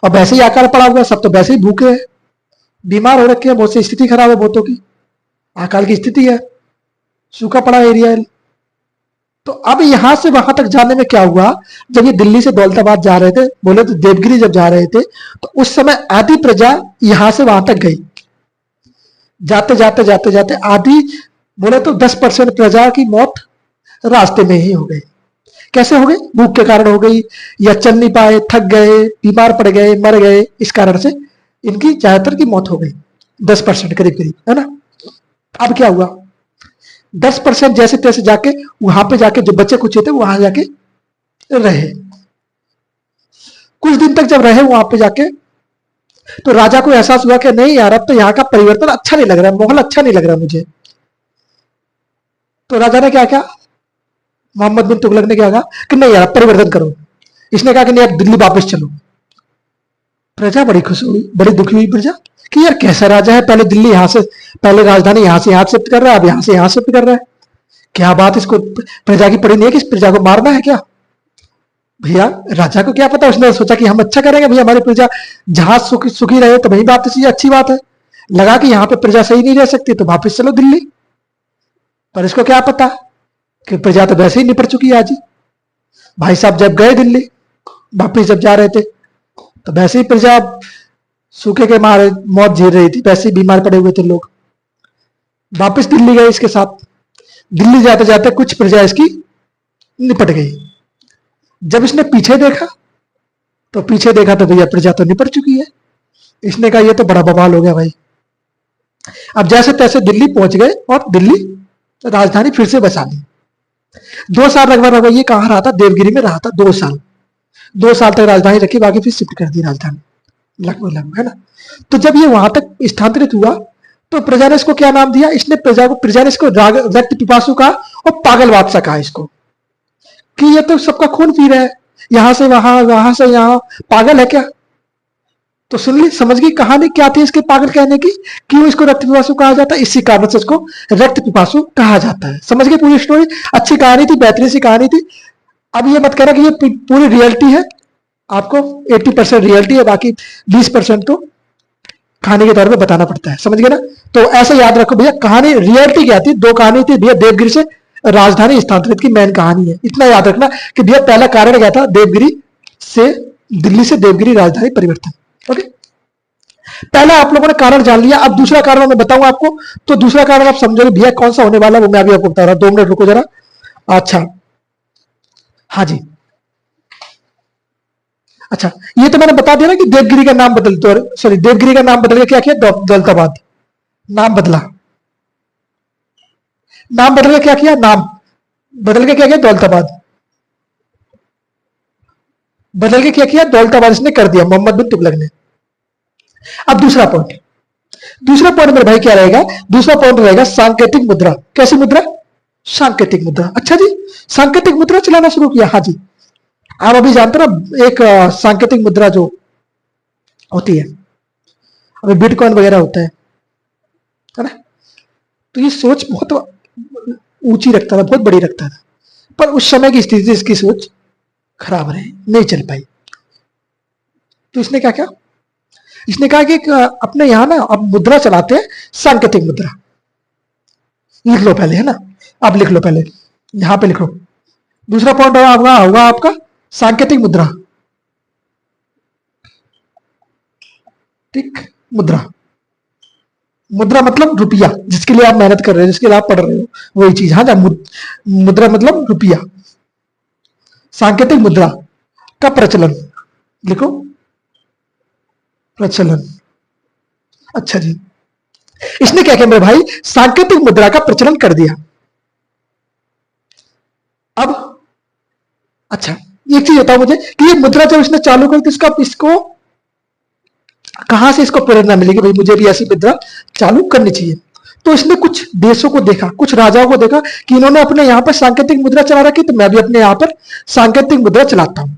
और वैसे ही आकार पड़ा हुआ है, सब तो वैसे ही भूखे हैं, बीमार हो रखे हैं, बहुत सी स्थिति खराब है बहुतों की, अकाल की स्थिति है, सूखा पड़ा एरिया है। तो अब यहां से वहां तक जाने में क्या हुआ, जब ये दिल्ली से दौलताबाद जा रहे थे, बोले तो देवगिरी जब जा रहे थे, तो उस समय आधी प्रजा यहां से वहां तक गई। जाते जाते जाते जाते आधी, बोले तो 10% प्रजा की मौत रास्ते में ही हो गई। कैसे हो गई, भूख के कारण हो गई, या चल नहीं पाए, थक गए, बीमार पड़ गए, मर गए, इस कारण से इनकी ज्यादातर की मौत हो गई, 10% करीब करीब, है ना। अब क्या हुआ, 10% जैसे तैसे जाके वहां पे जाके जो बच्चे कुछ थे वहां जाके रहे। कुछ दिन तक जब रहे वहां पे जाके, तो राजा को एहसास हुआ कि नहीं यार, अब तो यहाँ का परिवर्तन अच्छा नहीं लग रहा, माहौल अच्छा नहीं लग रहा मुझे। तो राजा ने क्या किया, मोहम्मद बिन तुगलक ने क्या कहा कि नहीं यार परिवर्तन करो। इसने कहा कि नहीं अब दिल्ली वापस चलो। प्रजा बड़ी खुश हुई, बड़ी दुखी हुई प्रजा कि यार कैसा राजा है, पहले दिल्ली यहां से, पहले राजधानी यहां से यहां शिफ्ट कर रहा है, अब यहां से यहां शिफ्ट कर रहा है, क्या बात, इसको प्रजा की पड़ी नहीं है कि इस प्रजा को मारना है क्या। भैया राजा को क्या पता, उसने सोचा कि हम अच्छा करेंगे भैया, हमारी प्रजा जहां सुखी रहे तो वही बात अच्छी बात है। लगा कि यहाँ पे प्रजा सही नहीं रह सकती तो वापिस चलो दिल्ली, पर इसको क्या पता कि प्रजा तो वैसे ही निपट चुकी है आज ही। भाई साहब जब गए दिल्ली, वापिस जब जा रहे थे, तो वैसे ही प्रजा सूखे के मारे मौत झेल रही थी, वैसे ही बीमार पड़े हुए थे लोग। वापिस दिल्ली गए इसके साथ। दिल्ली जाते जाते कुछ प्रजा इसकी निपट गई। जब इसने पीछे देखा तो भैया प्रजा तो निपट चुकी है। इसने कहा ये तो बड़ा बवाल हो गया भाई। अब जैसे तैसे दिल्ली पहुंच गए और दिल्ली राजधानी फिर से बसा ली। 2 साल लगभग ये कहाँ रहा था? देवगिरी में रहा था 2 साल। 2 साल तक राजधानी रखी, बाकी फिर शिफ्ट कर दी राजधानी लगभग, है ना। तो जब ये वहां तक स्थानांतरित हुआ तो प्रजा ने इसको क्या नाम दिया? इसने प्रजा ने इसको रक्त पिपासु कहा और पागल बादशाह कहा इसको, कि ये तो सबका खून पी रहा है, यहां से वहां से यहां, पागल है क्या? तो सुन ली, समझ गई कहानी क्या थी इसके पागल कहने की, क्यों इसको रक्त पिपासु कहा जाता है? इसी कारण से इसको रक्त पिपासु कहा जाता है। समझ गए पूरी स्टोरी? अच्छी कहानी थी, बेहतरीन सी कहानी थी। अब ये मत कहना कि ये पूरी रियलिटी है, आपको 80% रियलिटी है, बाकी 20% तो कहानी के तौर पे बताना पड़ता है। समझ गए ना? तो ऐसे याद रखो भैया, कहानी रियलिटी क्या थी? 2 कहानी थी भैया, देवगिरी से राजधानी स्थानांतरित की मेन कहानी है। इतना याद रखना कि भैया पहला कारण क्या था? देवगिरी से दिल्ली से देवगिरी राजधानी परिवर्तन। ओके, पहला आप लोगों ने कारण जान लिया। अब दूसरा कारण मैं बताऊंगा आपको, तो दूसरा कारण आप समझोगे भैया कौन सा होने वाला है, वो मैं अभी आपको बता रहा हूं। 2 मिनट रुको जरा। अच्छा, हाँ जी, अच्छा, ये तो मैंने बता दिया ना कि देवगिरी का नाम बदल, सॉरी, देवगिरी का नाम बदल के क्या किया? दौलताबाद नाम बदला। नाम बदल के क्या किया? नाम बदल के क्या किया? दौलताबाद बदल के क्या किया? दौलताबाद इसने कर दिया, मोहम्मद बिन तुगलक ने। अब दूसरा पॉइंट मेरे भाई क्या रहेगा? दूसरा पॉइंट रहेगा सांकेतिक मुद्रा। कैसी मुद्रा? सांकेतिक मुद्रा। अच्छा जी, सांकेतिक मुद्रा चलाना शुरू किया। हाँ जी, आप अभी जानते ना एक सांकेतिक मुद्रा जो होती है, अभी बिटकॉइन वगैरह होता है ना। तो ये सोच बहुत ऊंची रखता था, बहुत बड़ी रखता था, पर उस समय की स्थिति इसकी सोच खराब रही, नहीं चल पाई। तो इसने क्या किया? इसने कहा कि अपने यहां ना अब मुद्रा चलाते हैं, सांकेतिक मुद्रा। लिख लो पहले, है ना, अब लिख लो पहले, यहां पे लिखो। दूसरा पॉइंट होगा आपका सांकेतिक मुद्रा। ठीक, मुद्रा, मुद्रा मतलब रुपया, जिसके लिए आप मेहनत कर रहे हो, जिसके लिए आप पढ़ रहे हो, वही चीज। हाँ, मुद्रा मतलब रुपया। सांकेतिक मुद्रा का प्रचलन लिखो, प्रचलन। अच्छा जी, इसने क्या किया मेरे भाई? सांकेतिक मुद्रा का प्रचलन कर दिया। अब अच्छा, एक चीज बताओ मुझे कि ये मुद्रा जब इसने चालू करी तो इसको कहां से इसको प्रेरणा मिलेगी भाई मुझे भी ऐसी मुद्रा चालू करनी चाहिए? तो इसने कुछ देशों को देखा, कुछ राजाओं को देखा कि इन्होंने अपने यहां पर सांकेतिक मुद्रा चला रखी, तो मैं भी अपने यहां पर सांकेतिक मुद्रा चलाता हूं।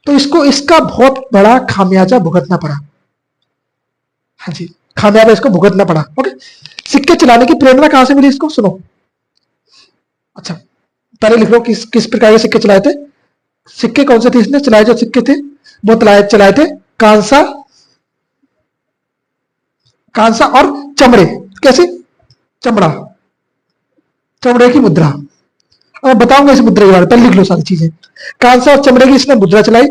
तो इसको इसका बहुत बड़ा खामियाजा भुगतना पड़ा। हाँ जी, खामियाजा इसको भुगतना पड़ा। ओके, सिक्के चलाने की प्रेरणा कहां से मिली इसको? सुनो। अच्छा, पहले लिख लो किस प्रकार के सिक्के चलाए थे। सिक्के कौन से थे इसने चलाए? जो सिक्के थे वो चलाए थे कांसा, कांसा और चमड़े। कैसे? चमड़ा, चमड़े की मुद्रा। अब बताऊंगा इस मुद्रा के बारे में, पहले लिख लो सारी चीजें। कांसा और चमड़े की इसने मुद्रा चलाई।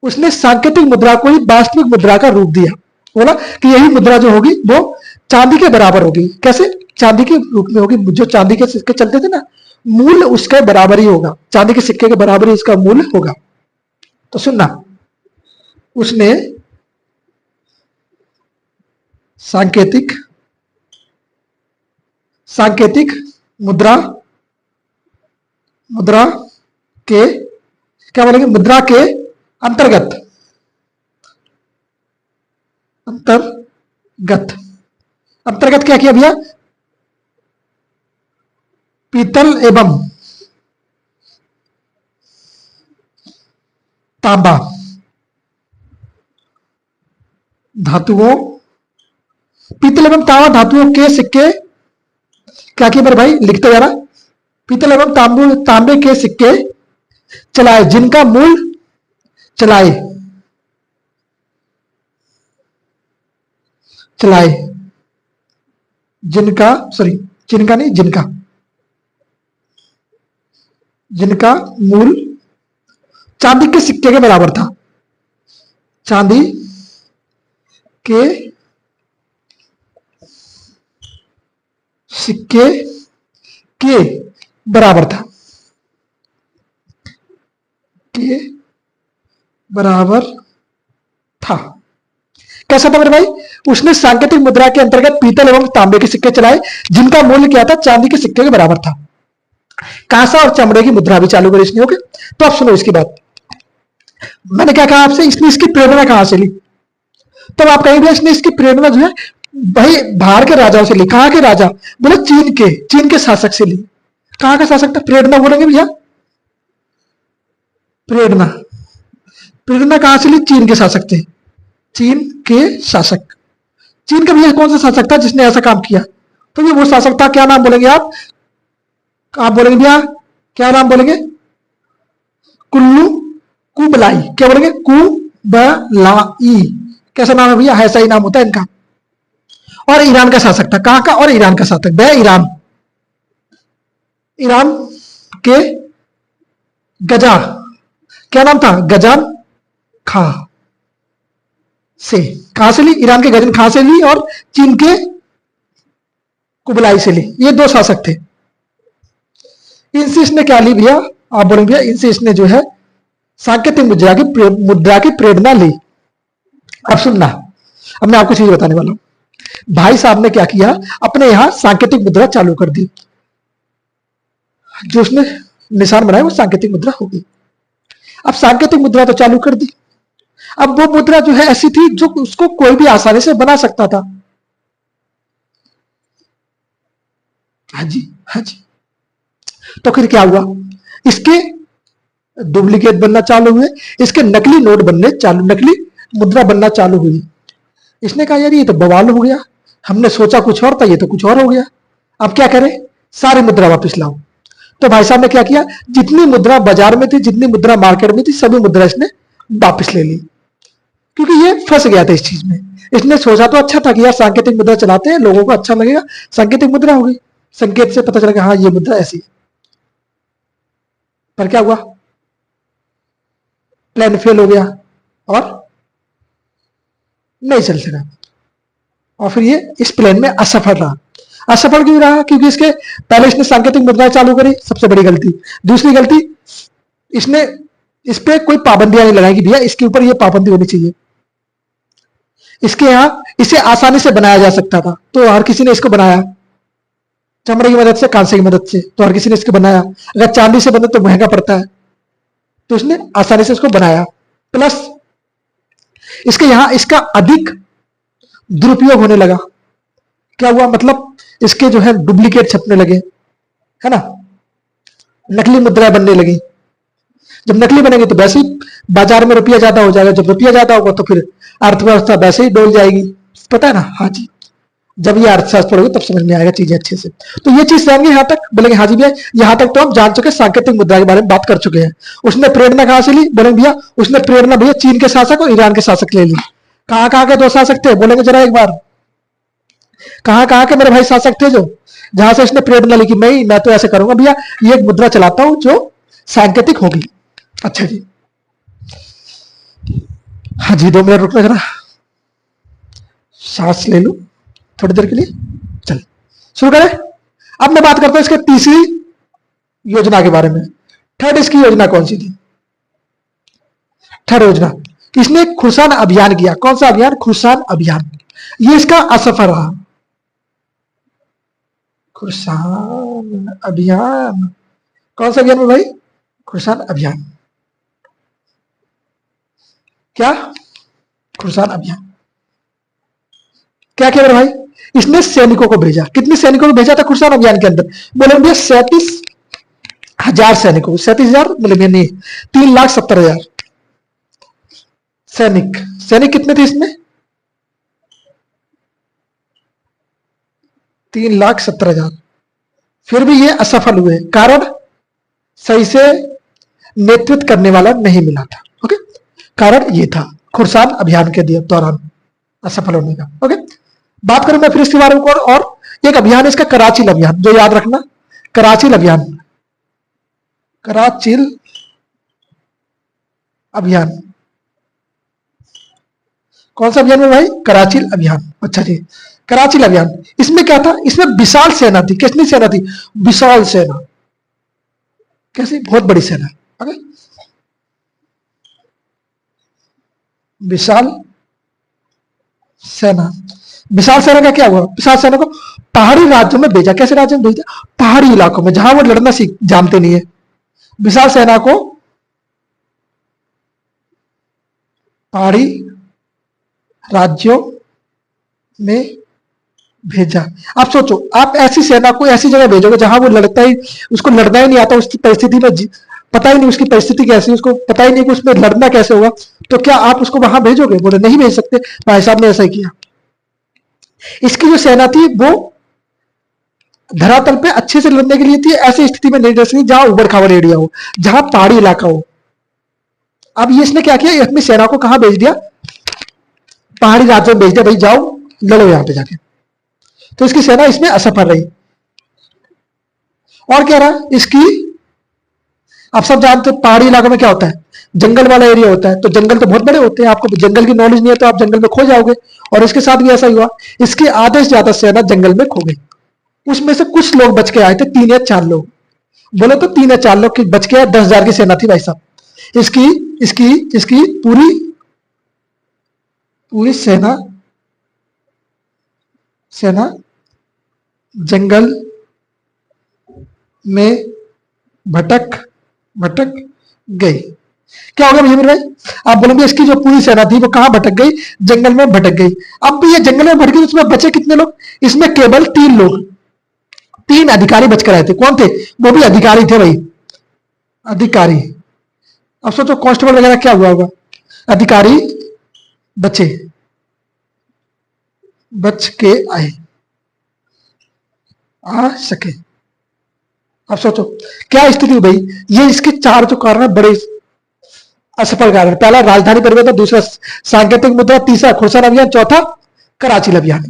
उसने सांकेतिक मुद्रा को ही वास्तविक मुद्रा का रूप दिया। बोला कि यही मुद्रा जो होगी वो चांदी के बराबर होगी। कैसे? चांदी के रूप में होगी। जो चांदी के सिक्के चलते थे ना, मूल्य उसके बराबर ही होगा, चांदी के सिक्के के बराबर ही इसका मूल्य होगा। तो सुनना, उसने सांकेतिक मुद्रा के क्या बोलेंगे? मुद्रा के अंतर्गत क्या किया भैया? पीतल एवं तांबा धातुओं, पीतल एवं तांबा धातुओं के सिक्के क्या किए मेरे भाई? लिखते जा रहा। पीतल एवं तांबे के सिक्के चलाए, जिनका मूल्य चलाए जिनका, सॉरी, जिनका नहीं, जिनका मूल्य चांदी के सिक्के के बराबर था, चांदी के सिक्के के बराबर था, के बराबर था। कैसा था मेरे भाई? उसने सांकेतिक मुद्रा के अंतर्गत पीतल एवं तांबे के सिक्के चलाए जिनका मूल्य क्या था? चांदी के सिक्के के बराबर था। कांसा और चमड़े की मुद्रा भी चालू करी इसने। ओके, तो अब सुनो इसकी बात। मैंने क्या कहा आपसे, इसने इसकी प्रेरणा कहां से ली? तब आप कहेंगे इसने इसकी प्रेरणा जो है भाई बाहर के राजाओं से ली। कहां के राजा? बोले चीन के शासक से ली। कहां का शासक था? प्रेरणा बोलेंगे भैया, प्रेरणा। प्रेरणा कहां से ली? चीन के शासक थे, चीन के शासक। चीन का भैया कौन सा शासक था जिसने ऐसा काम किया? तो ये वो शासक था, क्या नाम बोलेंगे आप बोलेंगे भैया, क्या नाम बोलेंगे? कुबलाई। क्या बोलेंगे? कुबलाई। कैसा नाम है भैया? ऐसा ही नाम होता है इनका। और ईरान का शासक था। कहां का? और ईरान का शासक वह ईरान के गजा, क्या नाम था? गजान खां से। कहां से ली? ईरान के गजन खां से ली और चीन के कुबलाई से ली। ये दो शासक थे। इनसे इसने क्या ली भैया? आप बोलेंगे भैया इनसे इसने जो है सांकेतिक मुद्रा की प्रेरणा ली। अब सुनना, अब मैं आपको चीज बताने वाला हूं। भाई साहब ने क्या किया? अपने यहां सांकेतिक मुद्रा चालू कर दी। जो उसने निशान बनाया वो सांकेतिक मुद्रा होगी। अब सांकेतिक मुद्रा तो चालू कर दी। अब वो मुद्रा जो है ऐसी थी जो उसको कोई भी आसानी से बना सकता था। हाँ जी, हाँ जी। तो फिर क्या हुआ? इसके डुप्लीकेट बनना चालू हुए, इसके नकली नोट बनने चालू, नकली मुद्रा बनना चालू हुई। इसने कहा यार ये तो बवाल हो गया, हमने सोचा कुछ और था, ये तो कुछ और हो गया। अब क्या करें? सारी मुद्रा वापस लाओ। तो भाई साहब ने क्या किया? जितनी मुद्रा बाजार में थी, जितनी मुद्रा मार्केट में थी, सभी मुद्रा इसने वापस ले ली। क्योंकि ये फंस गया था इस चीज में। इसने सोचा तो अच्छा था कि यार सांकेतिक मुद्रा चलाते हैं, लोगों को अच्छा लगेगा, सांकेतिक मुद्रा होगी, संकेत से पता चलेगा हाँ ये मुद्रा ऐसी है। पर क्या हुआ? प्लान फेल हो गया और नहीं चल सका। और फिर ये इस प्लान में असफल रहा। असफल क्यों रहा? क्योंकि इसके पहले इसने सांकेतिक मुद्राएं चालू करी, सबसे बड़ी गलती। दूसरी गलती, इसने इस पे कोई पाबंदियां नहीं लगाई कि भैया इसके ऊपर ये पाबंदी होनी चाहिए। इसके यहां इसे आसानी से बनाया जा सकता था, तो हर किसी ने इसको बनाया, चमड़े की मदद से, कांसे की मदद से, तो हर किसी ने इसको बनाया। अगर चांदी से बने तो महंगा पड़ता है, तो इसने आसानी से इसको बनाया। प्लस इसके यहां इसका अधिक दुरुपयोग होने लगा। क्या हुआ? मतलब इसके जो है डुप्लीकेट छपने लगे, है ना, नकली मुद्राएं बनने लगी। जब नकली बनेंगे तो वैसे ही बाजार में रुपया ज्यादा हो जाएगा, जब रुपया ज्यादा होगा तो फिर अर्थव्यवस्था वैसे ही डोल जाएगी। पता है ना? हाँ जी, जब ये अर्थशास्त्र पढ़ोगे तब समझ में आएगा चीजें अच्छे से। तो ये चीज समझेंगे यहां तक? बोलेंगे हाँ जी भैया, यहां तक तो हम जान चुके, सांकेतिक मुद्रा के बारे में बात कर चुके हैं। उसने प्रेरणा कहां से ली? बोलेंगे भैया उसने प्रेरणा भैया चीन के शासक और ईरान के शासक ले ली। कहां के दो शासक थे? बोलेंगे जरा एक बार, कहां के मेरे भाई शासक थे जो जहां से इसने प्रेरणा ली कि मैं तो ऐसे करूंगा भैया, ये एक मुद्रा चलाता हूं जो सांकेतिक होगी। अच्छा जी, हाँ जी, 2 मिनट रुकना जरा, सांस ले लूं थोड़ी देर के लिए। चल शुरू करें। अब मैं बात करता हूं इसके तीसरी योजना के बारे में। थर्ड इसकी योजना कौन सी थी? थर्ड योजना, इसने खुरसान अभियान किया। कौन सा अभियान? खुरसान अभियान। ये इसका असफल रहा। खुरसान अभियान, कौन सा अभियान में भाई? खुरसान अभियान। क्या? खुरसान अभियान। क्या किया मेरे भाई? इसने सैनिकों को भेजा। कितने सैनिकों को भेजा था खुरसान अभियान के अंदर? बोले भैया 37,000 सैनिकों। 37,000 मतलब नहीं, 3,70,000 सैनिक। सैनिक कितने थे इसमें? 3,70,000। फिर भी ये असफल हुए, कारण सही से नेतृत्व करने वाला नहीं मिला था। ओके, कारण ये था खुरसान अभियान के दौरान असफल होने का। ओके, बात करूं मैं फिर इसके बारे में और एक अभियान है इसका, कराचील अभियान, जो याद रखना, कराचील अभियान। कराचील अभियान। कौन सा अभियान में भाई? कराची अभियान। अच्छा जी, कराची अभियान। इसमें क्या था? इसमें विशाल सेना थी। कितनी सेना थी? विशाल सेना। कैसी? बहुत बड़ी सेना। ओके, विशाल सेना। विशाल सेना का क्या हुआ? विशाल सेना को पहाड़ी राज्यों में भेजा। कैसे राज्यों में भेजा? पहाड़ी इलाकों में, जहां वो लड़ना सीख जानते नहीं है। विशाल सेना को पहाड़ी राज्यों में भेजा। आप सोचो, आप ऐसी सेना को ऐसी जगह भेजोगे जहां वो लड़ता ही, उसको लड़ना ही नहीं आता, उसकी परिस्थिति में पता ही नहीं उसकी परिस्थिति कैसी, उसको पता ही नहीं कि उसमें लड़ना कैसे होगा, तो क्या आप उसको वहां भेजोगे? बोले नहीं भेज सकते। भाई साहब ने ऐसा ही किया। इसकी जो सेना थी वो धरातल पे अच्छे से लड़ने के लिए थी, ऐसी स्थिति में नहीं लड़ सकती जहां उबड़ खाबड़ एरिया हो, जहां पहाड़ी इलाका हो। अब ये इसने क्या किया? अपनी सेना को कहां भेज दिया? पहाड़ी राज्यों में भेज दिया, भाई जाओ लड़ो यहां पे जाके। तो इसकी सेना इसमें असफल रही। और क्या रहा इसकी? आप सब जानते हैं पहाड़ी इलाकों में क्या होता है? जंगल वाला एरिया होता है। तो जंगल तो बहुत बड़े होते हैं, आपको जंगल की नॉलेज नहीं है तो आप जंगल में खो जाओगे। और इसके साथ भी ऐसा ही हुआ, इसकी आधे से ज्यादा सेना जंगल में खो गई। उसमें से कुछ लोग बच के आए थे, 3 या 4 लोग। बोले तो 3 या 4 लोग बच के आए। 10,000 की सेना थी भाई साहब। इसकी इसकी इसकी पूरी पूरी सेना जंगल में भटक गई। क्या होगा भैया मेरे भाई? आप बोलेंगे इसकी जो पूरी सेना थी वो कहां भटक गई? जंगल में भटक गई। अब भी ये जंगल में भटक गई, उसमें बचे कितने लोग? इसमें केवल 3 लोग, 3 अधिकारी बचकर आए थे। कौन थे? वो भी अधिकारी थे भाई, अधिकारी। अब सोचो कांस्टेबल वगैरह क्या हुआ होगा? अधिकारी बच के आ सके। अब सोचो क्या स्थिति हुई भाई? ये इसके 4 जो कारण है बड़े असफल कारण। पहला राजधानी परिवर्तन, दूसरा सांकेतिक मुद्रा, तीसरा खुर्सन अभियान, चौथा कराची अभियान।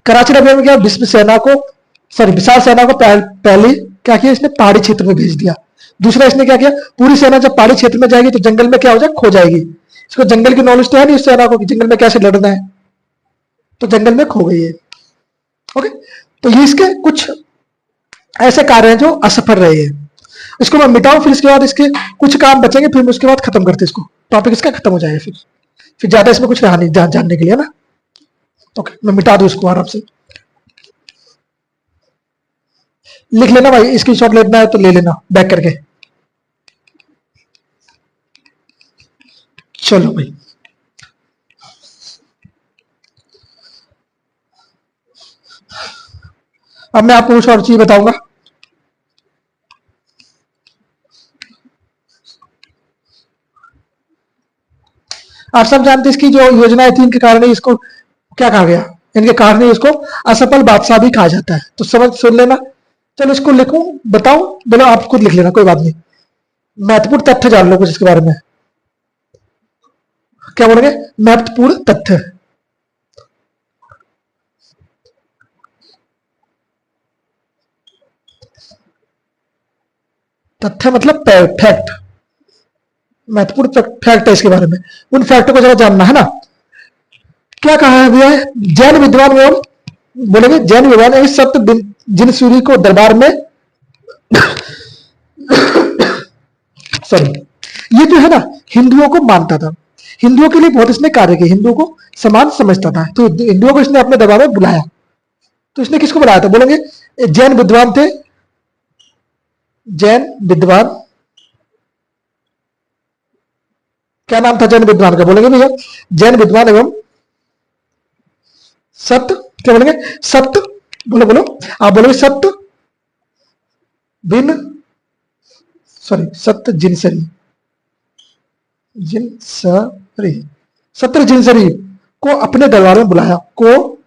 कराची अभियान में क्या? विशाल सेना को पहले क्या किया इसने? पहाड़ी क्षेत्र में भेज दिया। दूसरा इसने क्या किया? पूरी सेना जब पहाड़ी क्षेत्र में जाएगी तो जंगल में क्या हो जाए? खो जाएगी। इसको जंगल की नॉलेज तो है नहीं उस सेना को कि जंगल में कैसे लड़ना है, तो जंगल में खो गई है। ओके, तो ये इसके कुछ ऐसे कार्य हैं जो असफल रहे हैं। इसको मैं मिटाऊं, फिर इसके बाद इसके कुछ काम बचेंगे, फिर उसके बाद खत्म करते इसको। टॉपिक इसका खत्म हो जाएगा, फिर ज्यादा इसमें कुछ रहा नहीं जानने के लिए ना। ओके, मैं मिटा दूं इसको आराम से। लिख लेना भाई, स्क्रीनशॉट लेना है तो ले लेना बैक करके। चलो भाई, अब मैं आपको कुछ और चीज बताऊंगा। आप सब जानते हैं इसकी जो योजनाएं थी इनके कारण इसको क्या कहा गया? इनके कारण इसको असफल बादशाह भी कहा जाता है। तो सुन लेना। चलो इसको लिखूं, बताऊं? बोलो आप खुद लिख लेना, कोई बात नहीं। महत्वपूर्ण तथ्य जान लो कुछ इसके बारे में। क्या बोलेंगे? महत्वपूर्ण तथ्य। तथ्य मतलब फैक्ट। महत्वपूर्ण फैक्ट है इसके बारे में, उन फैक्टों को जरा जानना है ना। क्या कहा है भैया? जैन विद्वान एवं, बोलेंगे जैन विद्वान एवं सत्य जिनसूरी को दरबार में सॉरी, ये जो है ना हिंदुओं को मानता था, हिंदुओं के लिए बहुत इसने कार्य किए, हिंदुओं को समान समझता था। तो हिंदुओं को इसने अपने दरबार में बुलाया। तो इसने किसको बुलाया था? बोलेंगे जैन विद्वान थे, जैन विद्वान। क्या नाम था जैन विद्वान का? बोलेंगे भैया जैन विद्वान एवं सत्य, क्या बोलेंगे? सत्य, बोलो बोलो, आप बोलोगे सत्य सत्य जिनसरी, सत्य जिनसरी को अपने दरबार में बुलाया। को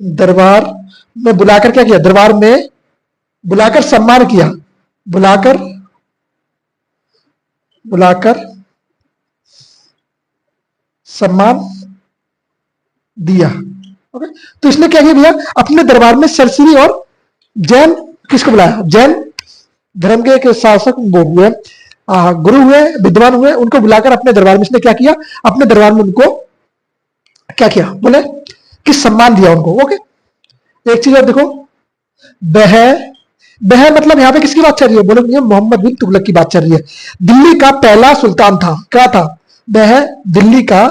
दरबार में बुलाकर क्या किया? दरबार में बुलाकर सम्मान किया, बुलाकर सम्मान दिया। ओके, तो इसने क्या किया भैया? अपने दरबार में सरसिरी और जैन, किसको बुलाया? जैन धर्म के एक शासक वो हुए गुरु हुए, विद्वान हुए, उनको बुलाकर अपने दरबार में इसने क्या किया, अपने दरबार में उनको क्या किया, बोले कि सम्मान दिया उनको। ओके, एक चीज और देखो, बह बह मतलब यहां पे किसकी बात चल रही है, बोले मोहम्मद बिन तुगलक की बात चल रही है। दिल्ली का पहला सुल्तान था, क्या था, बह दिल्ली का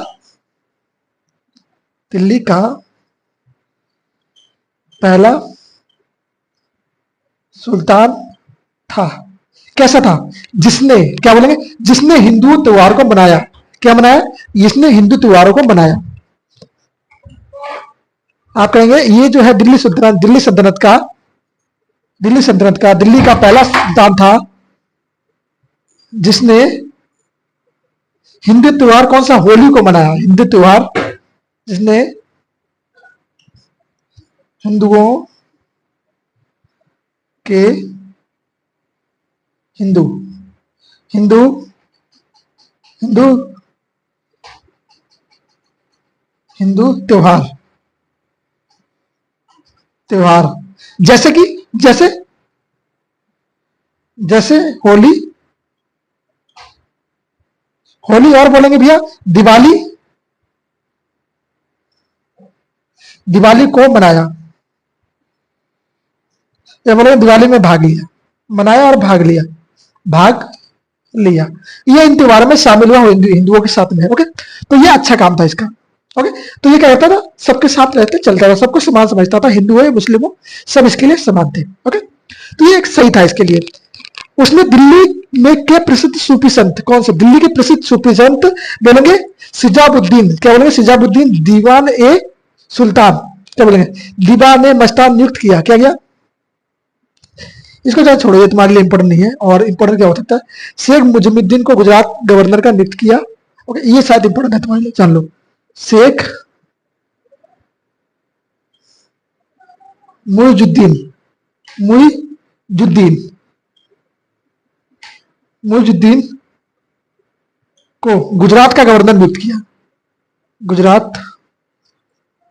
पहला सुल्तान था। कैसा था, जिसने क्या बोलेंगे, जिसने हिंदू त्योहार को मनाया, क्या मनाया, जिसने हिंदू त्योहारों को मनाया। आप कहेंगे ये जो है दिल्ली सल्तनत, दिल्ली का पहला सुल्तान था जिसने हिंदू त्योहार कौन सा, होली को मनाया, हिंदू त्योहार जिसने हिंदुओं के हिंदू हिंदू हिंदू हिंदू त्योहार जैसे कि जैसे होली और बोलेंगे भैया दिवाली को मनाया, या बोलेंगे दिवाली में भाग लिया, मनाया और भाग लिया, ये इन त्योहारों में शामिल हुआ हिंदुओं के साथ में। ओके, तो ये अच्छा काम था इसका। ओके, तो ये क्या कहता था, सबके साथ रहते चलता था, सबको समान समझता था, हिंदू हो मुस्लिम हो सब इसके लिए समान थे। ओके, तो ये एक सही था इसके लिए। उसने दिल्ली में के प्रसिद्ध सूफी संत, कौन से, दिल्ली के प्रसिद्ध सूफी संत बोलेंगे सिजाबुद्दीन, क्या बोलेंगे, सिजाबुद्दीन दीवान ए सुल्तान, क्या बोलेंगे, दीवान ए मस्तान नियुक्त किया, क्या किया, इसको जरा छोड़ो, ये तुम्हारे लिए इंपॉर्टेंट नहीं है। और इंपॉर्टेंट क्या हो सकता है, शेख मुजमुद्दीन को गुजरात गवर्नर का नियुक्त किया। ओके, ये शायद इंपॉर्टेंट है तुम्हारे लिए, जान लो। शेख मुइजुद्दीन को गुजरात का गवर्नर नियुक्त किया, गुजरात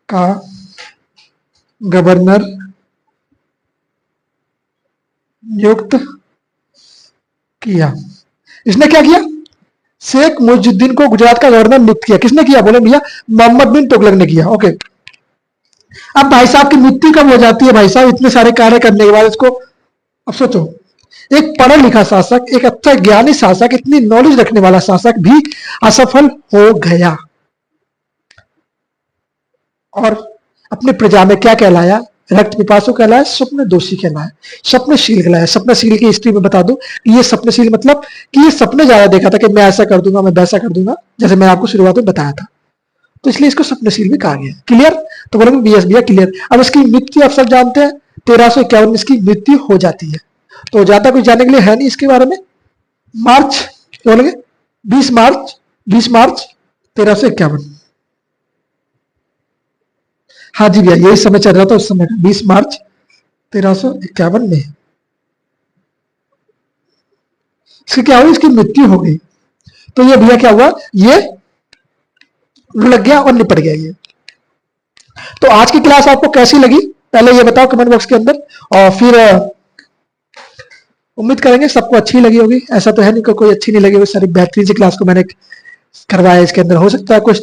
का गवर्नर नियुक्त किया। इसने क्या किया, शेख मुइजुद्दीन को गुजरात का गवर्नर नियुक्त किया, किसने किया, बोले भैया मोहम्मद बिन तुगलक ने किया। ओके, अब भाई साहब की मृत्यु कब हो जाती है, भाई साहब इतने सारे कार्य करने के बाद इसको, अब सोचो, एक पढ़ा लिखा शासक, एक अच्छा ज्ञानी शासक, इतनी नॉलेज रखने वाला शासक भी असफल हो गया और अपनी प्रजा में क्या कहलाया, रक्त पिपासु कहलाया, स्वप्न दोषी कहलाया, स्वप्नशील कहलाया। स्वप्नशील की हिस्ट्री में बता दूं कि ये स्वप्नशील मतलब कि ये सपने ज्यादा देखा था कि मैं ऐसा कर दूंगा, मैं वैसा कर दूंगा, जैसे मैं आपको शुरुआत में बताया था, तो इसलिए इसको स्वप्नशील भी कहा गया। क्लियर, तो बोलेंगे बीएस भैया क्लियर। अब इसकी मृत्यु आप सब जानते हैं, 1351 में इसकी मृत्यु हो जाती है। तो ज्यादा कुछ जानने के लिए है नहीं इसके बारे में। मार्च, क्या बोलेंगे, 20 मार्च 1351। हाँ जी भैया, यही समय चल रहा था उस समय का, 20 मार्च 1351 में इसकी क्या हुई, इसकी मृत्यु हो गई। तो ये भैया क्या हुआ, ये लग गया और निपट गया ये। तो आज की क्लास आपको कैसी लगी पहले ये बताओ कमेंट बॉक्स के अंदर, और फिर उम्मीद करेंगे सबको अच्छी लगी होगी। ऐसा तो है नहीं कि कोई अच्छी नहीं लगी होगी, सारी बेहतरीन सी क्लास को मैंने करवाया। इसके अंदर हो सकता है कुछ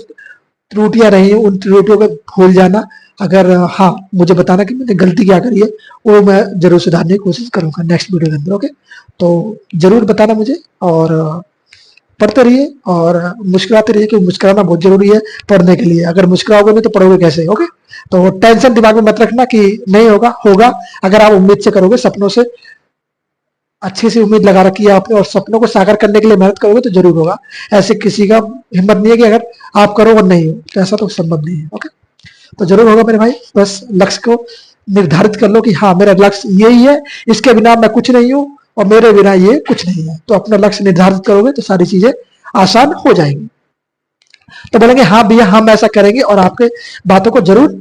त्रुटियां रही, उन त्रुटियों को भूल जाना, अगर हाँ मुझे बताना कि मैंने गलती क्या करी है, वो मैं जरूर सुधारने की कोशिश करूंगा नेक्स्ट वीडियो के अंदर। ओके, तो जरूर बताना मुझे, और पढ़ते रहिए और मुस्कुराते रहिए, क्योंकि मुस्कुराना बहुत जरूरी है पढ़ने के लिए। अगर मुस्कुराओगे नहीं तो पढ़ोगे कैसे। ओके, तो टेंशन दिमाग में मत रखना कि नहीं होगा अगर आप उम्मीद से करोगे, सपनों से अच्छी सी उम्मीद लगा रखी है आपने और सपनों को साकार करने के लिए मेहनत करोगे तो जरूर होगा। ऐसे किसी का हिम्मत नहीं है कि अगर आप करो और नहीं हो, तो ऐसा तो संभव नहीं है। ओके, तो जरूर होगा मेरे भाई। बस लक्ष्य को निर्धारित कर लो कि हाँ मेरा लक्ष्य यही है, इसके बिना मैं कुछ नहीं हूँ और मेरे बिना ये कुछ नहीं है। तो अपना लक्ष्य निर्धारित करोगे तो सारी चीजें आसान हो जाएंगी। तो बोलेंगे हाँ भैया हम ऐसा करेंगे, और आपके बातों को जरूर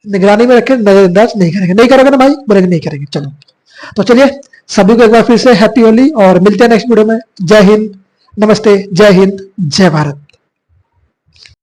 निगरानी में रखें, नजरअंदाज नहीं करेंगे। नहीं करोगे ना भाई, बोलेंगे नहीं करेंगे। चलो, तो चलिए सभी को एक बार फिर से हैप्पी होली, और मिलते हैं नेक्स्ट वीडियो में। जय हिंद, नमस्ते, जय हिंद, जय भारत।